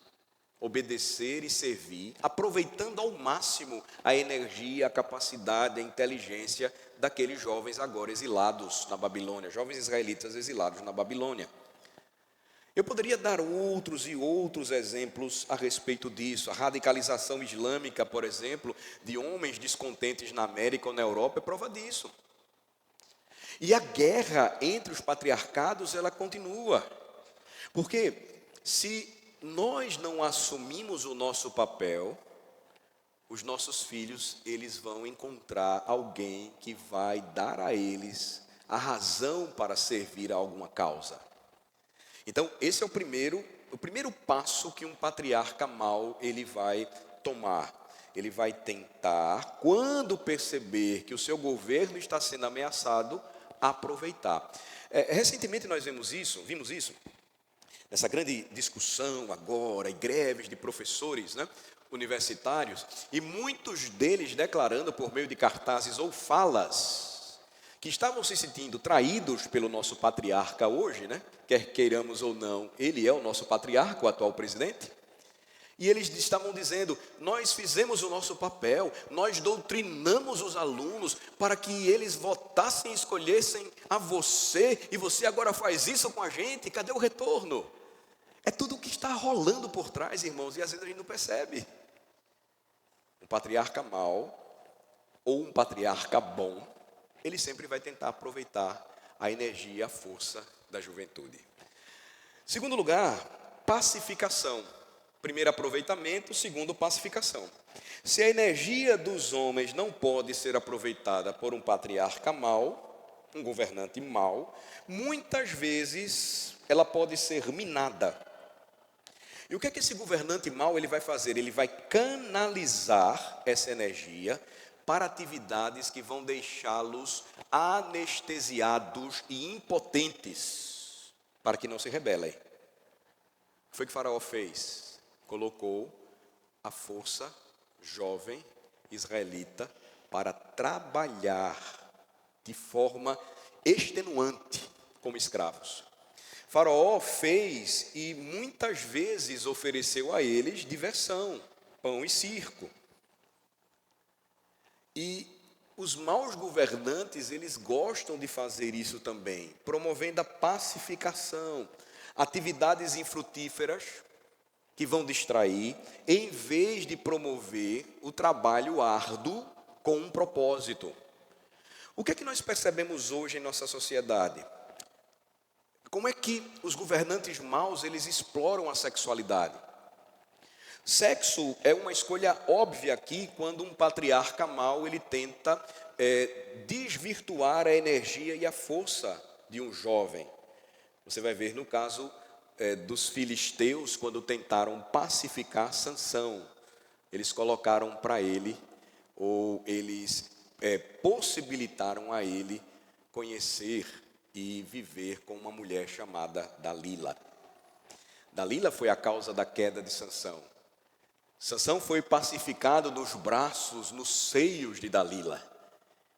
obedecer e servir, aproveitando ao máximo a energia, a capacidade, a inteligência daqueles jovens agora exilados na Babilônia, jovens israelitas exilados na Babilônia. Eu poderia dar outros e outros exemplos a respeito disso. A radicalização islâmica, por exemplo, de homens descontentes na América ou na Europa é prova disso. E a guerra entre os patriarcados, ela continua. Porque se nós não assumimos o nosso papel, os nossos filhos, eles vão encontrar alguém que vai dar a eles a razão para servir a alguma causa. Então, esse é o primeiro passo que um patriarca mau ele vai tomar. Ele vai tentar, quando perceber que o seu governo está sendo ameaçado, aproveitar. Recentemente nós vimos isso, nessa grande discussão agora, e greves de professores, universitários, e muitos deles declarando por meio de cartazes ou falas, que estavam se sentindo traídos pelo nosso patriarca hoje, quer queiramos ou não, ele é o nosso patriarca, o atual presidente, E eles estavam dizendo: nós fizemos o nosso papel, nós doutrinamos os alunos para que eles votassem e escolhessem a você, e você agora faz isso com a gente, cadê o retorno? É tudo o que está rolando por trás, irmãos, e às vezes a gente não percebe. Um patriarca mau, ou um patriarca bom, ele sempre vai tentar aproveitar a energia e a força da juventude. Segundo lugar, pacificação. Primeiro, aproveitamento. Segundo, pacificação. Se a energia dos homens não pode ser aproveitada por um patriarca mau, um governante mau, muitas vezes ela pode ser minada. E o que é que esse governante mau ele vai fazer? Ele vai canalizar essa energia para atividades que vão deixá-los anestesiados e impotentes, para que não se rebelem. O que foi que Faraó fez? Colocou a força jovem israelita para trabalhar de forma extenuante como escravos. Faraó fez e muitas vezes ofereceu a eles diversão, pão e circo. E os maus governantes, eles gostam de fazer isso também, promovendo a pacificação, atividades infrutíferas que vão distrair, em vez de promover o trabalho árduo com um propósito. O que é que nós percebemos hoje em nossa sociedade? Como é que os governantes maus, eles exploram a sexualidade? Sexo é uma escolha óbvia aqui, quando um patriarca mau, ele tenta desvirtuar a energia e a força de um jovem. Você vai ver no caso dos filisteus, quando tentaram pacificar Sansão, eles colocaram para ele, ou eles possibilitaram a ele conhecer e viver com uma mulher chamada Dalila. Dalila foi a causa da queda de Sansão. Sansão foi pacificado nos braços, nos seios de Dalila,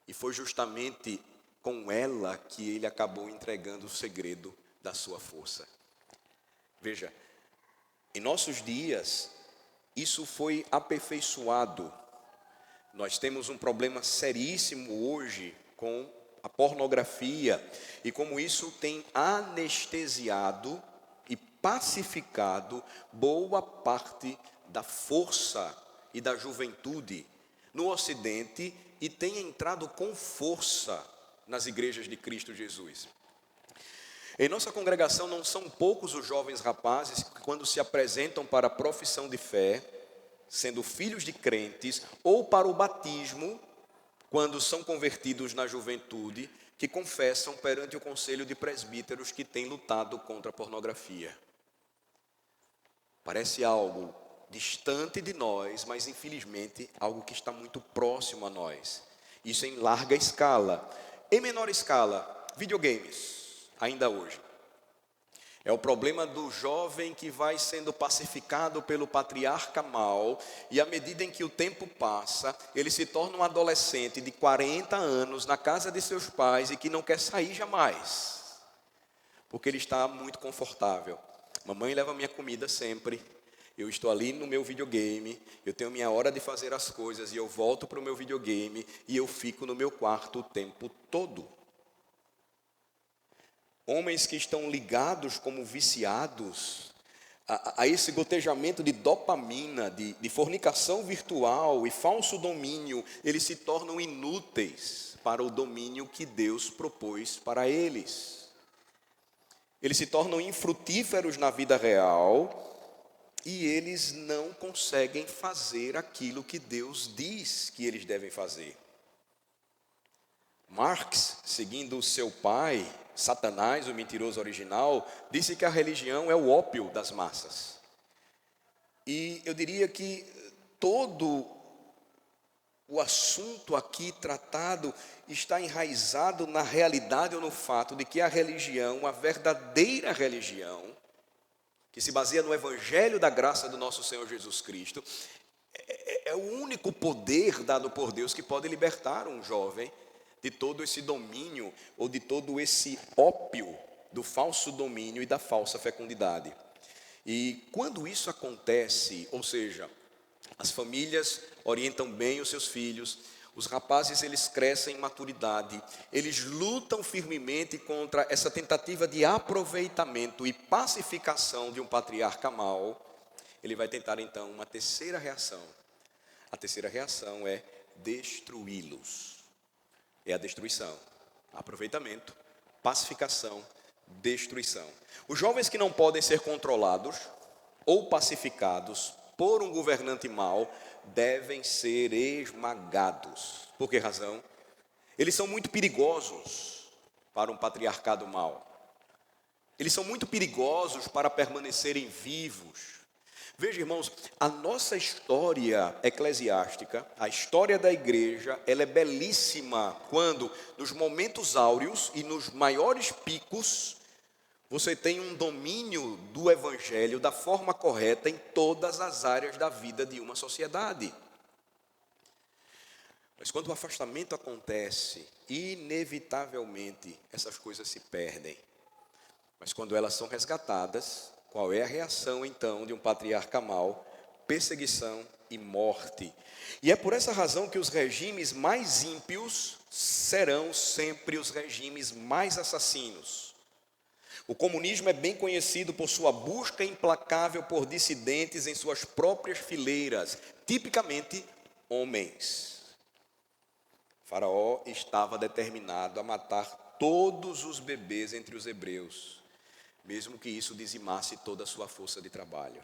e foi justamente com ela que ele acabou entregando o segredo da sua força. Veja, em nossos dias, isso foi aperfeiçoado. Nós temos um problema seríssimo hoje com a pornografia e como isso tem anestesiado e pacificado boa parte da força e da juventude no Ocidente e tem entrado com força nas igrejas de Cristo Jesus. Em nossa congregação não são poucos os jovens rapazes que, quando se apresentam para a profissão de fé, sendo filhos de crentes, ou para o batismo, quando são convertidos na juventude, que confessam perante o conselho de presbíteros que tem lutado contra a pornografia. Parece algo distante de nós, mas infelizmente algo que está muito próximo a nós. Isso em larga escala. Em menor escala, videogames. Ainda hoje. É o problema do jovem que vai sendo pacificado pelo patriarca mau, e à medida em que o tempo passa, ele se torna um adolescente de 40 anos na casa de seus pais e que não quer sair jamais, porque ele está muito confortável. Mamãe leva minha comida sempre, eu estou ali no meu videogame, eu tenho minha hora de fazer as coisas e eu volto para o meu videogame e eu fico no meu quarto o tempo todo. Homens que estão ligados como viciados a esse gotejamento de dopamina, de fornicação virtual e falso domínio, eles se tornam inúteis para o domínio que Deus propôs para eles. Eles se tornam infrutíferos na vida real e eles não conseguem fazer aquilo que Deus diz que eles devem fazer. Marx, seguindo o seu pai, Satanás, o mentiroso original, disse que a religião é o ópio das massas. E eu diria que todo o assunto aqui tratado está enraizado na realidade ou no fato de que a religião, a verdadeira religião, que se baseia no evangelho da graça do nosso Senhor Jesus Cristo, é o único poder dado por Deus que pode libertar um jovem de todo esse domínio, ou de todo esse ópio do falso domínio e da falsa fecundidade. E quando isso acontece, ou seja, as famílias orientam bem os seus filhos, os rapazes eles crescem em maturidade, eles lutam firmemente contra essa tentativa de aproveitamento e pacificação de um patriarca mau, ele vai tentar então uma terceira reação. A terceira reação é destruí-los. É a destruição, aproveitamento, pacificação, destruição. Os jovens que não podem ser controlados ou pacificados por um governante mau devem ser esmagados. Por que razão? Eles são muito perigosos para um patriarcado mau. Eles são muito perigosos para permanecerem vivos. Veja, irmãos, a nossa história eclesiástica, a história da igreja, ela é belíssima quando, nos momentos áureos e nos maiores picos, você tem um domínio do evangelho da forma correta em todas as áreas da vida de uma sociedade. Mas quando o afastamento acontece, inevitavelmente essas coisas se perdem. Mas quando elas são resgatadas, qual é a reação então de um patriarca mau? Perseguição e morte. E é por essa razão que os regimes mais ímpios serão sempre os regimes mais assassinos. O comunismo é bem conhecido por sua busca implacável por dissidentes em suas próprias fileiras, tipicamente homens. Faraó estava determinado a matar todos os bebês entre os hebreus, mesmo que isso dizimasse toda a sua força de trabalho.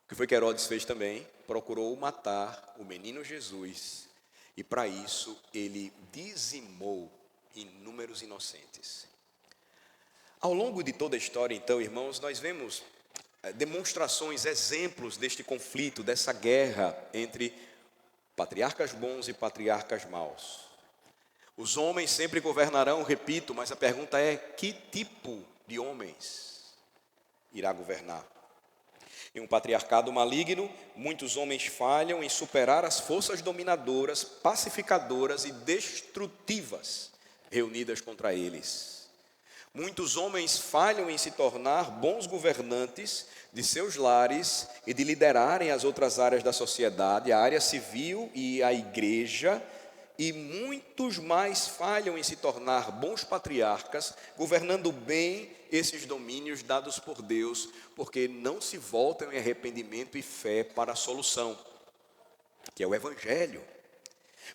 O que foi que Herodes fez também? Procurou matar o menino Jesus, e para isso ele dizimou inúmeros inocentes. Ao longo de toda a história, então, irmãos, nós vemos demonstrações, exemplos deste conflito, dessa guerra entre patriarcas bons e patriarcas maus. Os homens sempre governarão, repito, mas a pergunta é: que tipo de homens irá governar? Em um patriarcado maligno, muitos homens falham em superar as forças dominadoras, pacificadoras e destrutivas reunidas contra eles. Muitos homens falham em se tornar bons governantes de seus lares e de liderarem as outras áreas da sociedade, a área civil e a igreja, e muitos mais falham em se tornar bons patriarcas, governando bem esses domínios dados por Deus, porque não se voltam em arrependimento e fé para a solução, que é o Evangelho.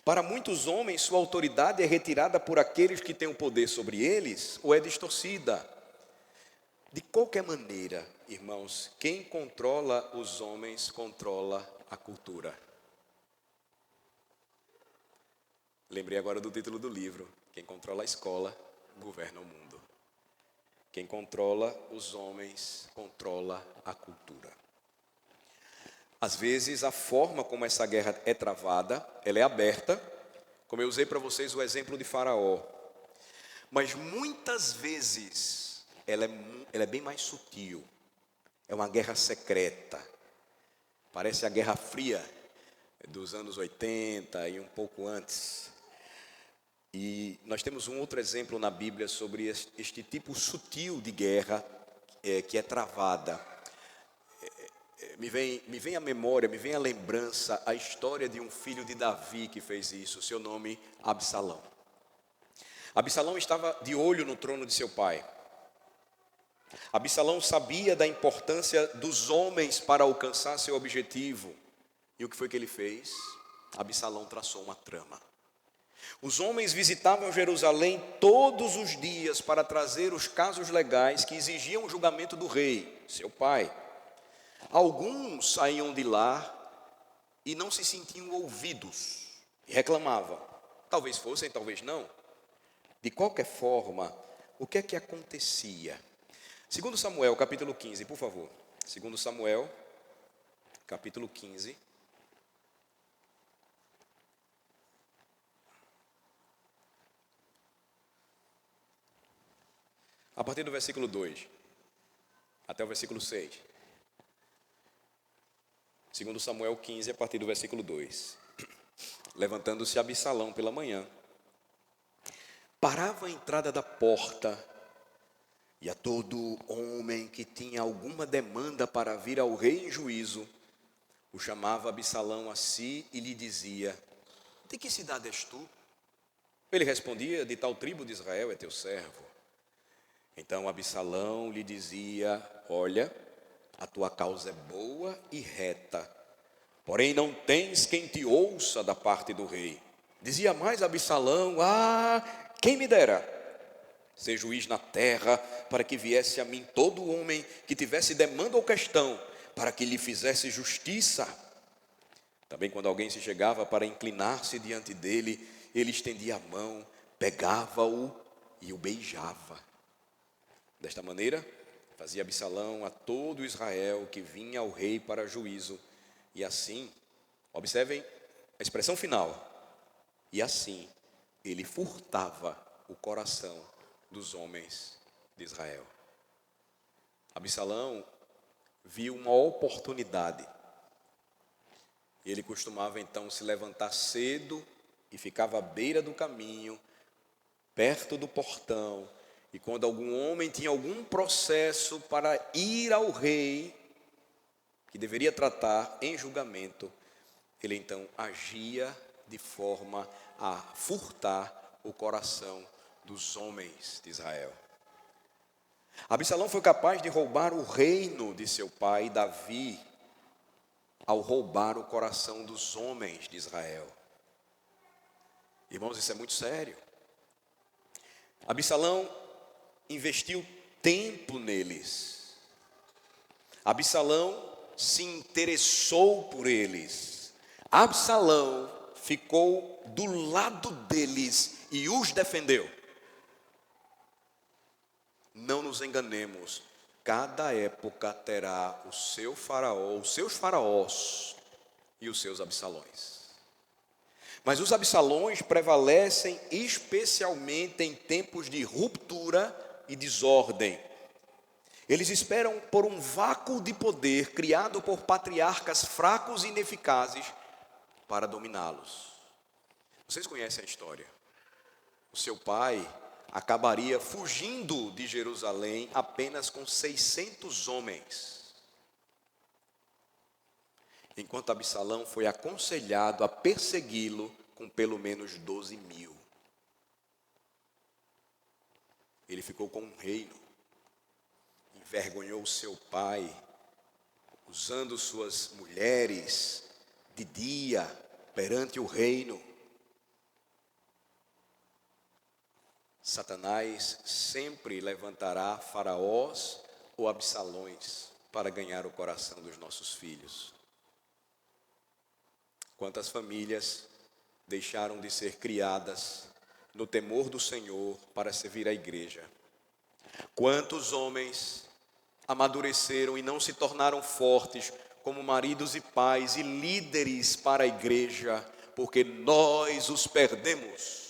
Para muitos homens, sua autoridade é retirada por aqueles que têm o poder sobre eles, ou é distorcida. De qualquer maneira, irmãos, quem controla os homens, controla a cultura. Lembrei agora do título do livro: quem controla a escola, governa o mundo. Quem controla os homens, controla a cultura. Às vezes, a forma como essa guerra é travada, ela é aberta, como eu usei para vocês o exemplo de Faraó. Mas muitas vezes, ela é bem mais sutil. É uma guerra secreta. Parece a Guerra Fria dos anos 80 e um pouco antes. E nós temos um outro exemplo na Bíblia sobre este tipo sutil de guerra que é travada. Me vem à memória, me vem à lembrança a história de um filho de Davi que fez isso, seu nome Absalão. Absalão estava de olho no trono de seu pai. Absalão sabia da importância dos homens para alcançar seu objetivo. E o que foi que ele fez? Absalão traçou uma trama. Os homens visitavam Jerusalém todos os dias para trazer os casos legais que exigiam o julgamento do rei, seu pai. Alguns saíam de lá e não se sentiam ouvidos e reclamavam. Talvez fossem, talvez não. De qualquer forma, o que é que acontecia? 2 Samuel, capítulo 15, por favor. 2 Samuel, capítulo 15. A partir do versículo 2 até o versículo 6. 2 Samuel 15, a partir do versículo 2. Levantando-se Absalão pela manhã, parava à entrada da porta E a todo homem que tinha alguma demanda para vir ao rei em juízo, o chamava Absalão a si e lhe dizia: de que cidade és tu? Ele respondia: de tal tribo de Israel é teu servo. Então Absalão lhe dizia: olha, a tua causa é boa e reta, porém não tens quem te ouça da parte do rei. Dizia mais Absalão: quem me dera ser juiz na terra, para que viesse a mim todo homem que tivesse demanda ou questão, para que lhe fizesse justiça. Também quando alguém se chegava para inclinar-se diante dele, ele estendia a mão, pegava-o e o beijava. Desta maneira, fazia Absalão a todo Israel que vinha ao rei para juízo. E assim, observem a expressão final, e assim ele furtava o coração dos homens de Israel. Absalão viu uma oportunidade. Ele costumava então se levantar cedo e ficava à beira do caminho, perto do portão, e quando algum homem tinha algum processo para ir ao rei, que deveria tratar em julgamento, ele então agia de forma a furtar o coração dos homens de Israel. Absalão foi capaz de roubar o reino de seu pai Davi, ao roubar o coração dos homens de Israel. Irmãos, isso é muito sério. Absalão investiu tempo neles. Absalão se interessou por eles. Absalão ficou do lado deles e os defendeu. Não nos enganemos, cada época terá o seu faraó, os seus faraós e os seus Absalões. Mas os Absalões prevalecem especialmente em tempos de ruptura e desordem. Eles esperam por um vácuo de poder criado por patriarcas fracos e ineficazes para dominá-los. Vocês conhecem a história. O seu pai acabaria fugindo de Jerusalém apenas com 600 homens, enquanto Absalão foi aconselhado a persegui-lo com pelo menos 12.000. Ele ficou com um reino, envergonhou seu pai, usando suas mulheres de dia perante o reino. Satanás sempre levantará faraós ou Absalões para ganhar o coração dos nossos filhos. Quantas famílias deixaram de ser criadas no temor do Senhor para servir a igreja? Quantos homens amadureceram e não se tornaram fortes como maridos e pais e líderes para a igreja, porque nós os perdemos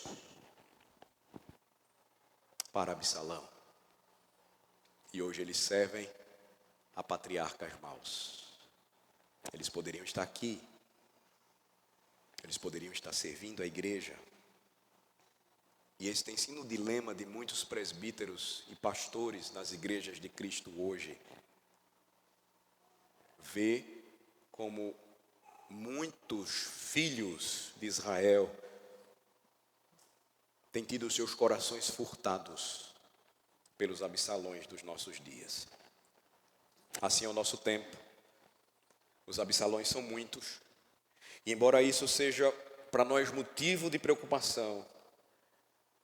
para Absalão. E hoje eles servem a patriarcas maus. Eles poderiam estar aqui. Eles poderiam estar servindo a igreja. E esse tem sido o dilema de muitos presbíteros e pastores nas igrejas de Cristo hoje. Ver como muitos filhos de Israel têm tido os seus corações furtados pelos Absalões dos nossos dias. Assim é o nosso tempo. Os Absalões são muitos. E embora isso seja para nós motivo de preocupação,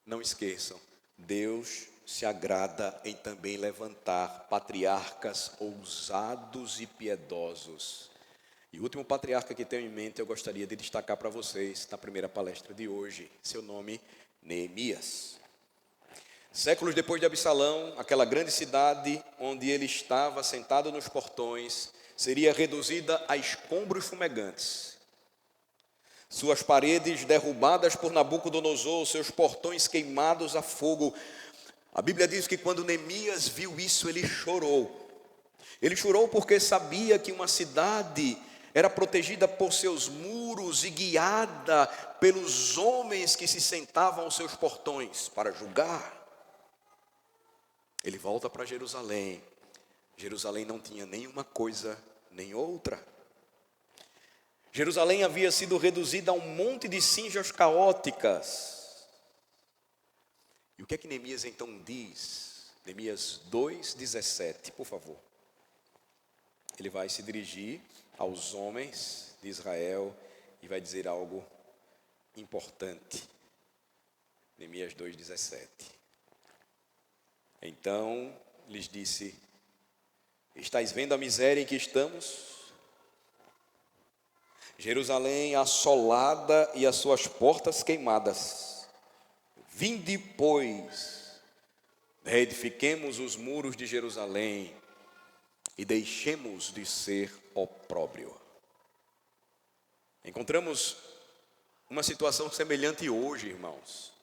não esqueçam, Deus se agrada em também levantar patriarcas ousados e piedosos. E o último patriarca que tenho em mente eu gostaria de destacar para vocês na primeira palestra de hoje. Seu nome, Neemias. Séculos depois de Absalão, aquela grande cidade onde ele estava sentado nos portões, seria reduzida a escombros fumegantes. Suas paredes derrubadas por Nabucodonosor, seus portões queimados a fogo. A Bíblia diz que quando Neemias viu isso, ele chorou. Ele chorou porque sabia que uma cidade era protegida por seus muros e guiada pelos homens que se sentavam aos seus portões para julgar. Ele volta para Jerusalém. Jerusalém não tinha nenhuma coisa nem outra. Jerusalém havia sido reduzida a um monte de cinzas caóticas. E o que é que Neemias então diz? Neemias 2:17, por favor. Ele vai se dirigir aos homens de Israel e vai dizer algo importante. Neemias 2:17. Então lhes disse: estáis vendo a miséria em que estamos? Jerusalém assolada e as suas portas queimadas. Vinde, pois, reedifiquemos os muros de Jerusalém e deixemos de ser opróbrio. Encontramos uma situação semelhante hoje, irmãos.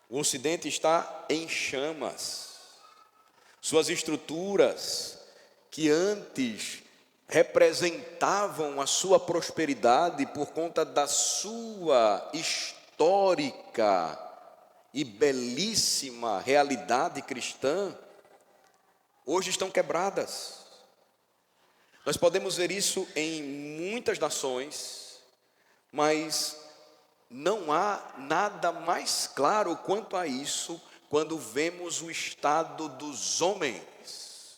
O Ocidente está em chamas. Suas estruturas, que antes representavam a sua prosperidade por conta da sua histórica e belíssima realidade cristã, hoje estão quebradas. Nós podemos ver isso em muitas nações, mas não há nada mais claro quanto a isso quando vemos o estado dos homens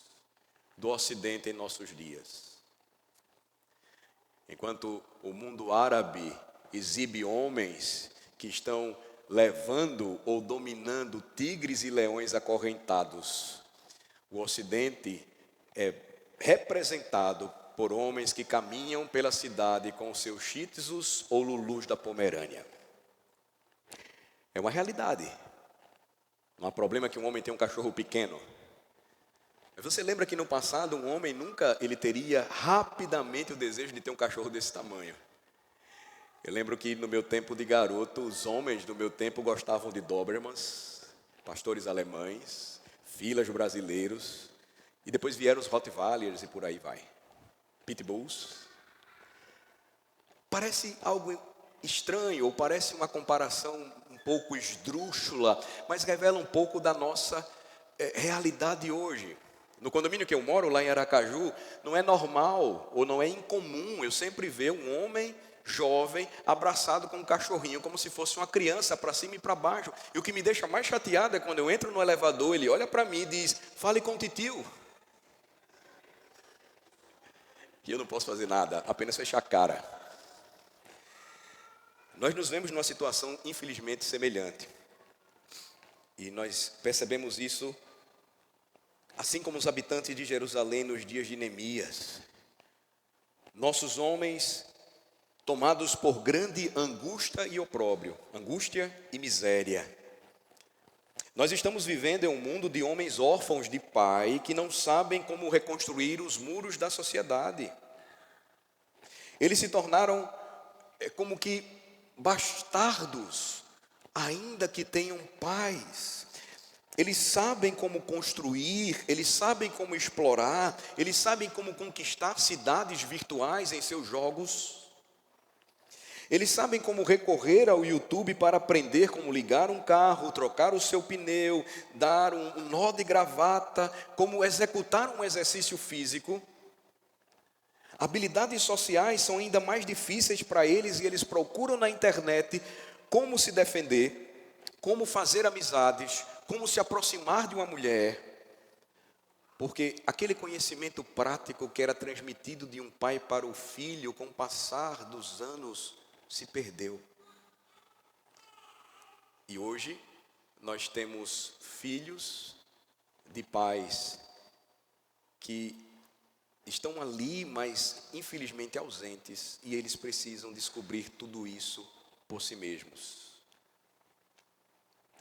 do Ocidente em nossos dias. Enquanto o mundo árabe exibe homens que estão levando ou dominando tigres e leões acorrentados, o Ocidente é representado por homens que caminham pela cidade com seus shih tzus ou lulus da Pomerânia. É uma realidade. Não há problema que um homem tenha um cachorro pequeno. Você lembra que no passado um homem nunca ele teria rapidamente o desejo de ter um cachorro desse tamanho? Eu lembro que no meu tempo de garoto, os homens do meu tempo gostavam de Dobermans, pastores alemães, filas brasileiros, e depois vieram os Rottweilers e por aí vai. Pitbulls. Parece algo estranho, ou parece uma comparação um pouco esdrúxula, mas revela um pouco da nossa realidade hoje. No condomínio que eu moro, lá em Aracaju, não é normal ou não é incomum eu sempre ver um homem jovem abraçado com um cachorrinho, como se fosse uma criança, para cima e para baixo. E o que me deixa mais chateado é quando eu entro no elevador, ele olha para mim e diz: fale com o titio. E eu não posso fazer nada, apenas fechar a cara. Nós nos vemos numa situação infelizmente semelhante. E nós percebemos isso assim como os habitantes de Jerusalém nos dias de Neemias. Nossos homens, tomados por grande angústia e opróbrio, angústia e miséria. Nós estamos vivendo em um mundo de homens órfãos de pai que não sabem como reconstruir os muros da sociedade. Eles se tornaram como que bastardos, ainda que tenham pais. Eles sabem como construir, eles sabem como explorar, eles sabem como conquistar cidades virtuais em seus jogos. Eles sabem como recorrer ao YouTube para aprender como ligar um carro, trocar o seu pneu, dar um nó de gravata, como executar um exercício físico. Habilidades sociais são ainda mais difíceis para eles e eles procuram na internet como se defender, como fazer amizades, como se aproximar de uma mulher, porque aquele conhecimento prático que era transmitido de um pai para o filho, com o passar dos anos, se perdeu. E hoje nós temos filhos de pais que estão ali, mas infelizmente ausentes, e eles precisam descobrir tudo isso por si mesmos.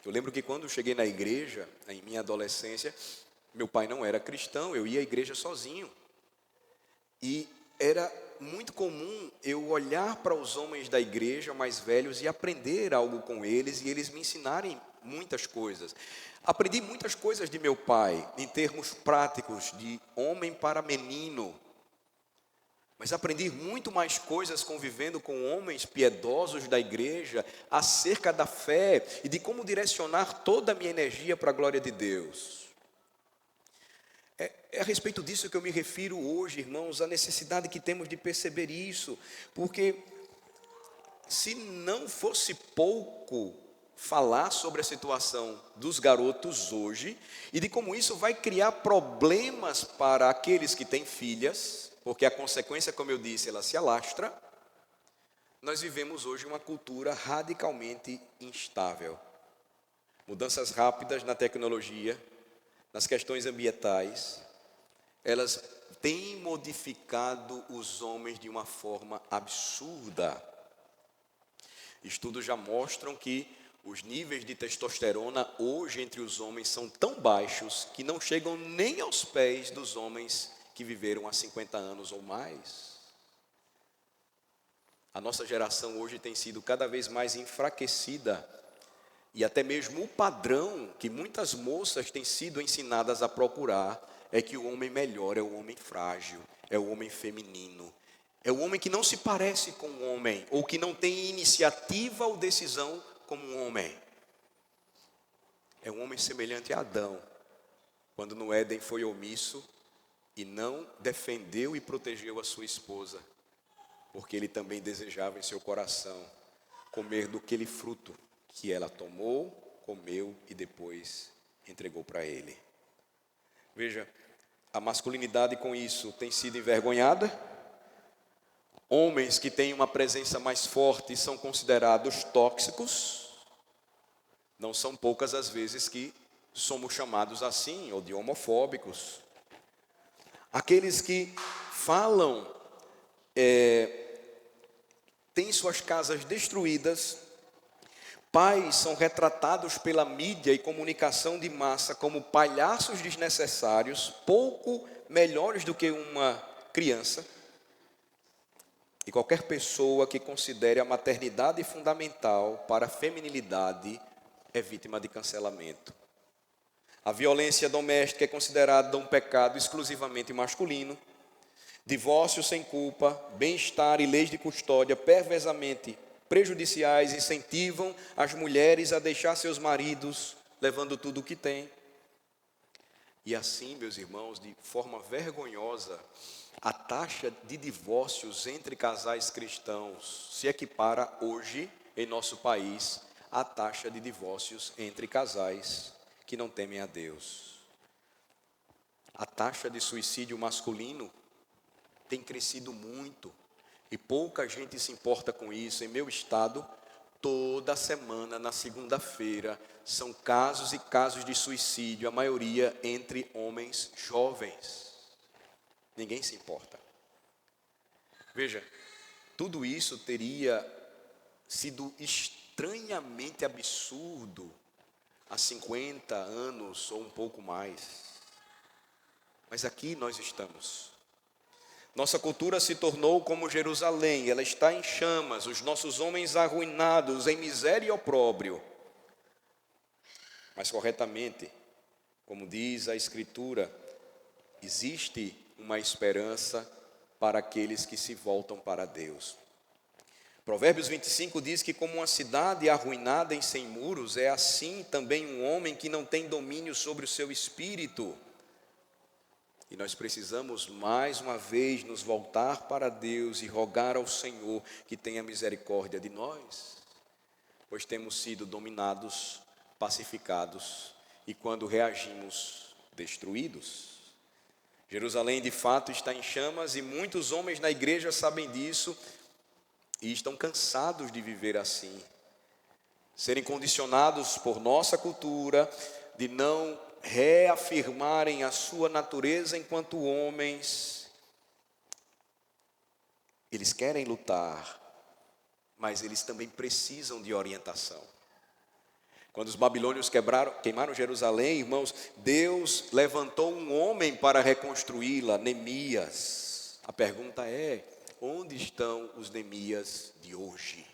Eu lembro que quando eu cheguei na igreja, em minha adolescência, meu pai não era cristão, eu ia à igreja sozinho. E era muito comum eu olhar para os homens da igreja mais velhos e aprender algo com eles, e eles me ensinarem muitas coisas. Aprendi muitas coisas de meu pai, em termos práticos, de homem para menino. Mas aprendi muito mais coisas convivendo com homens piedosos da igreja acerca da fé e de como direcionar toda a minha energia para a glória de Deus. É a respeito disso que eu me refiro hoje, irmãos, a necessidade que temos de perceber isso, porque se não fosse pouco falar sobre a situação dos garotos hoje e de como isso vai criar problemas para aqueles que têm filhas, porque a consequência, como eu disse, ela se alastra. Nós vivemos hoje uma cultura radicalmente instável. Mudanças rápidas na tecnologia, nas questões ambientais, elas têm modificado os homens de uma forma absurda. Estudos já mostram que os níveis de testosterona hoje entre os homens são tão baixos que não chegam nem aos pés dos homens que viveram há 50 anos ou mais. A nossa geração hoje tem sido cada vez mais enfraquecida e até mesmo o padrão que muitas moças têm sido ensinadas a procurar é que o homem melhor é o homem frágil, é o homem feminino. É o homem que não se parece com o homem, ou que não tem iniciativa ou decisão como um homem. É um homem semelhante a Adão, quando no Éden foi omisso e não defendeu e protegeu a sua esposa, porque ele também desejava em seu coração comer do aquele fruto que ela tomou, comeu e depois entregou para ele. Veja, a masculinidade com isso tem sido envergonhada. Homens que têm uma presença mais forte são considerados tóxicos. Não são poucas as vezes que somos chamados assim, ou de homofóbicos. Aqueles que falam, têm suas casas destruídas. Pais são retratados pela mídia e comunicação de massa como palhaços desnecessários, pouco melhores do que uma criança. E qualquer pessoa que considere a maternidade fundamental para a feminilidade é vítima de cancelamento. A violência doméstica é considerada um pecado exclusivamente masculino. Divórcio sem culpa, bem-estar e leis de custódia perversamente prejudiciais incentivam as mulheres a deixar seus maridos levando tudo o que têm. E assim, meus irmãos, de forma vergonhosa, a taxa de divórcios entre casais cristãos se equipara hoje, em nosso país, à taxa de divórcios entre casais que não temem a Deus. A taxa de suicídio masculino tem crescido muito e pouca gente se importa com isso. Em meu estado, toda semana, na segunda-feira, são casos e casos de suicídio, a maioria entre homens jovens. Ninguém se importa. Veja, tudo isso teria sido estranhamente absurdo há 50 anos ou um pouco mais. Mas aqui nós estamos. Nossa cultura se tornou como Jerusalém, ela está em chamas, os nossos homens arruinados, em miséria e opróbrio. Mas corretamente, como diz a Escritura, existe uma esperança para aqueles que se voltam para Deus. Provérbios 25 diz que como uma cidade arruinada e sem muros, é assim também um homem que não tem domínio sobre o seu espírito. E nós precisamos mais uma vez nos voltar para Deus e rogar ao Senhor que tenha misericórdia de nós, pois temos sido dominados, pacificados e quando reagimos, destruídos. Jerusalém de fato está em chamas e muitos homens na igreja sabem disso e estão cansados de viver assim, serem condicionados por nossa cultura, de não reafirmarem a sua natureza enquanto homens. Eles querem lutar, mas eles também precisam de orientação. Quando os babilônios queimaram Jerusalém, irmãos, Deus levantou um homem para reconstruí-la, Neemias. A pergunta é: onde estão os Neemias de hoje?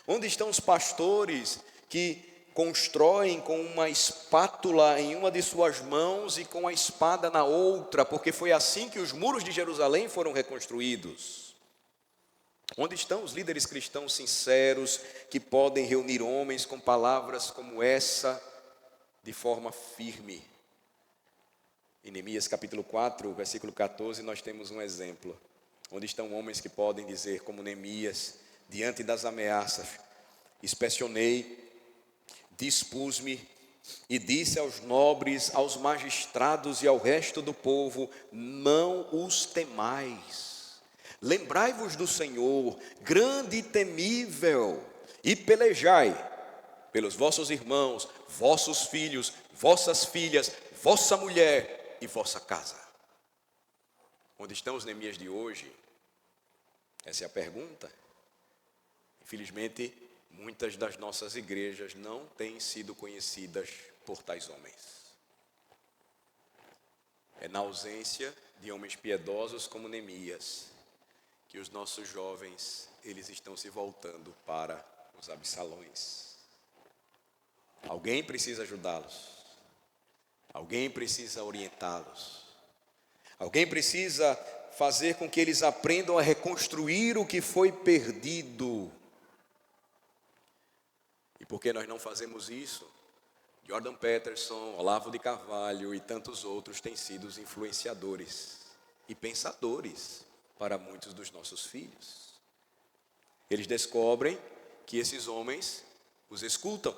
Onde estão os pastores que constroem com uma espátula em uma de suas mãos e com a espada na outra, porque foi assim que os muros de Jerusalém foram reconstruídos. Onde estão os líderes cristãos sinceros que podem reunir homens com palavras como essa de forma firme? Em Neemias capítulo 4, versículo 14, nós temos um exemplo. Onde estão homens que podem dizer, como Neemias, diante das ameaças: inspecionei, dispus-me e disse aos nobres, aos magistrados e ao resto do povo: não os temais, lembrai-vos do Senhor, grande e temível, e pelejai pelos vossos irmãos, vossos filhos, vossas filhas, vossa mulher e vossa casa. Onde estão os Neemias de hoje? Essa é a pergunta. Infelizmente, muitas das nossas igrejas não têm sido conhecidas por tais homens. É na ausência de homens piedosos como Neemias que os nossos jovens, eles estão se voltando para os Absalões. Alguém precisa ajudá-los. Alguém precisa orientá-los. Alguém precisa fazer com que eles aprendam a reconstruir o que foi perdido. E por que nós não fazemos isso? Jordan Peterson, Olavo de Carvalho e tantos outros têm sido os influenciadores e pensadores para muitos dos nossos filhos. Eles descobrem que esses homens os escutam,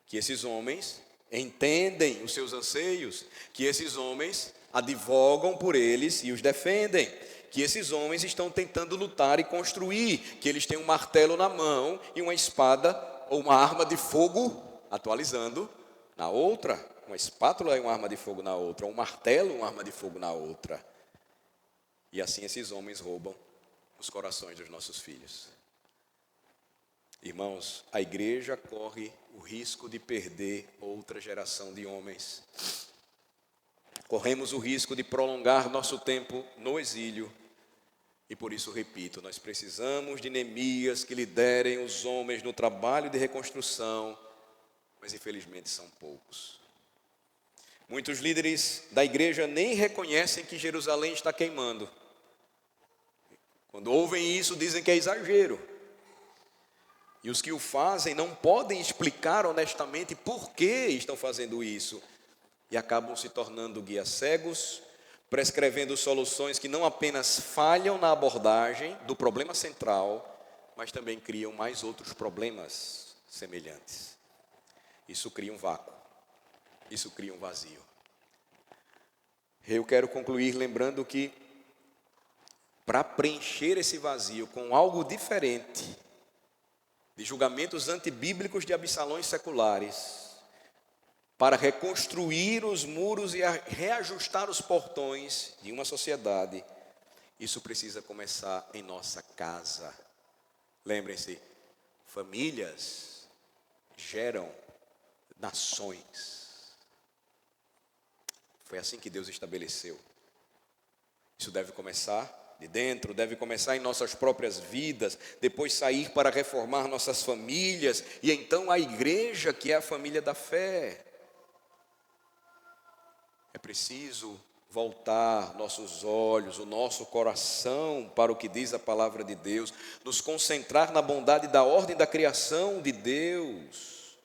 que esses homens entendem os seus anseios, que esses homens advogam por eles e os defendem, que esses homens estão tentando lutar e construir, que eles têm um martelo na mão e uma espada ou uma arma de fogo, atualizando, na outra, uma espátula e uma arma de fogo na outra, um martelo e uma arma de fogo na outra. E assim esses homens roubam os corações dos nossos filhos. Irmãos, a igreja corre o risco de perder outra geração de homens. Corremos o risco de prolongar nosso tempo no exílio. E por isso, repito, nós precisamos de Neemias que liderem os homens no trabalho de reconstrução, mas infelizmente são poucos. Muitos líderes da igreja nem reconhecem que Jerusalém está queimando. Quando ouvem isso, dizem que é exagero. E os que o fazem não podem explicar honestamente por que estão fazendo isso. E acabam se tornando guias cegos, prescrevendo soluções que não apenas falham na abordagem do problema central, mas também criam mais outros problemas semelhantes. Isso cria um vácuo, isso cria um vazio. Eu quero concluir lembrando que, para preencher esse vazio com algo diferente, de julgamentos antibíblicos de Absalões seculares, para reconstruir os muros e reajustar os portões de uma sociedade, isso precisa começar em nossa casa. Lembrem-se, famílias geram nações. Foi assim que Deus estabeleceu. Isso deve começar de dentro, deve começar em nossas próprias vidas, depois sair para reformar nossas famílias, e então a igreja, que é a família da fé. É preciso voltar nossos olhos, o nosso coração para o que diz a palavra de Deus, nos concentrar na bondade da ordem da criação de Deus,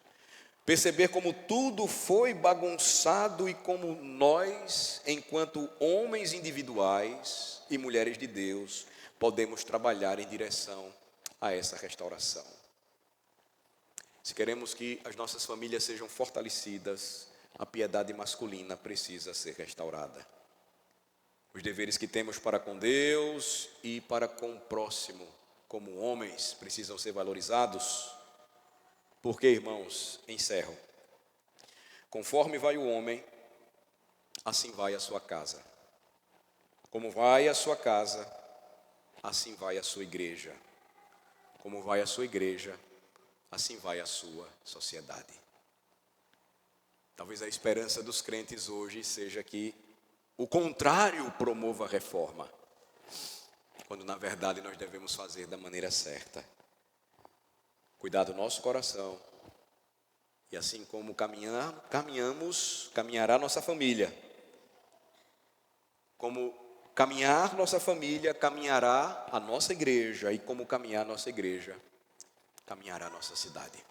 perceber como tudo foi bagunçado e como nós, enquanto homens individuais e mulheres de Deus, podemos trabalhar em direção a essa restauração. Se queremos que as nossas famílias sejam fortalecidas, a piedade masculina precisa ser restaurada. Os deveres que temos para com Deus e para com o próximo, como homens, precisam ser valorizados. Porque, irmãos, encerro. Conforme vai o homem, assim vai a sua casa. Como vai a sua casa, assim vai a sua igreja. Como vai a sua igreja, assim vai a sua sociedade. Talvez a esperança dos crentes hoje seja que o contrário promova a reforma, quando na verdade nós devemos fazer da maneira certa. Cuidar do nosso coração, E assim como caminhará nossa família. Como caminhar nossa família, caminhará a nossa igreja. E como caminhar nossa igreja, caminhará a nossa cidade.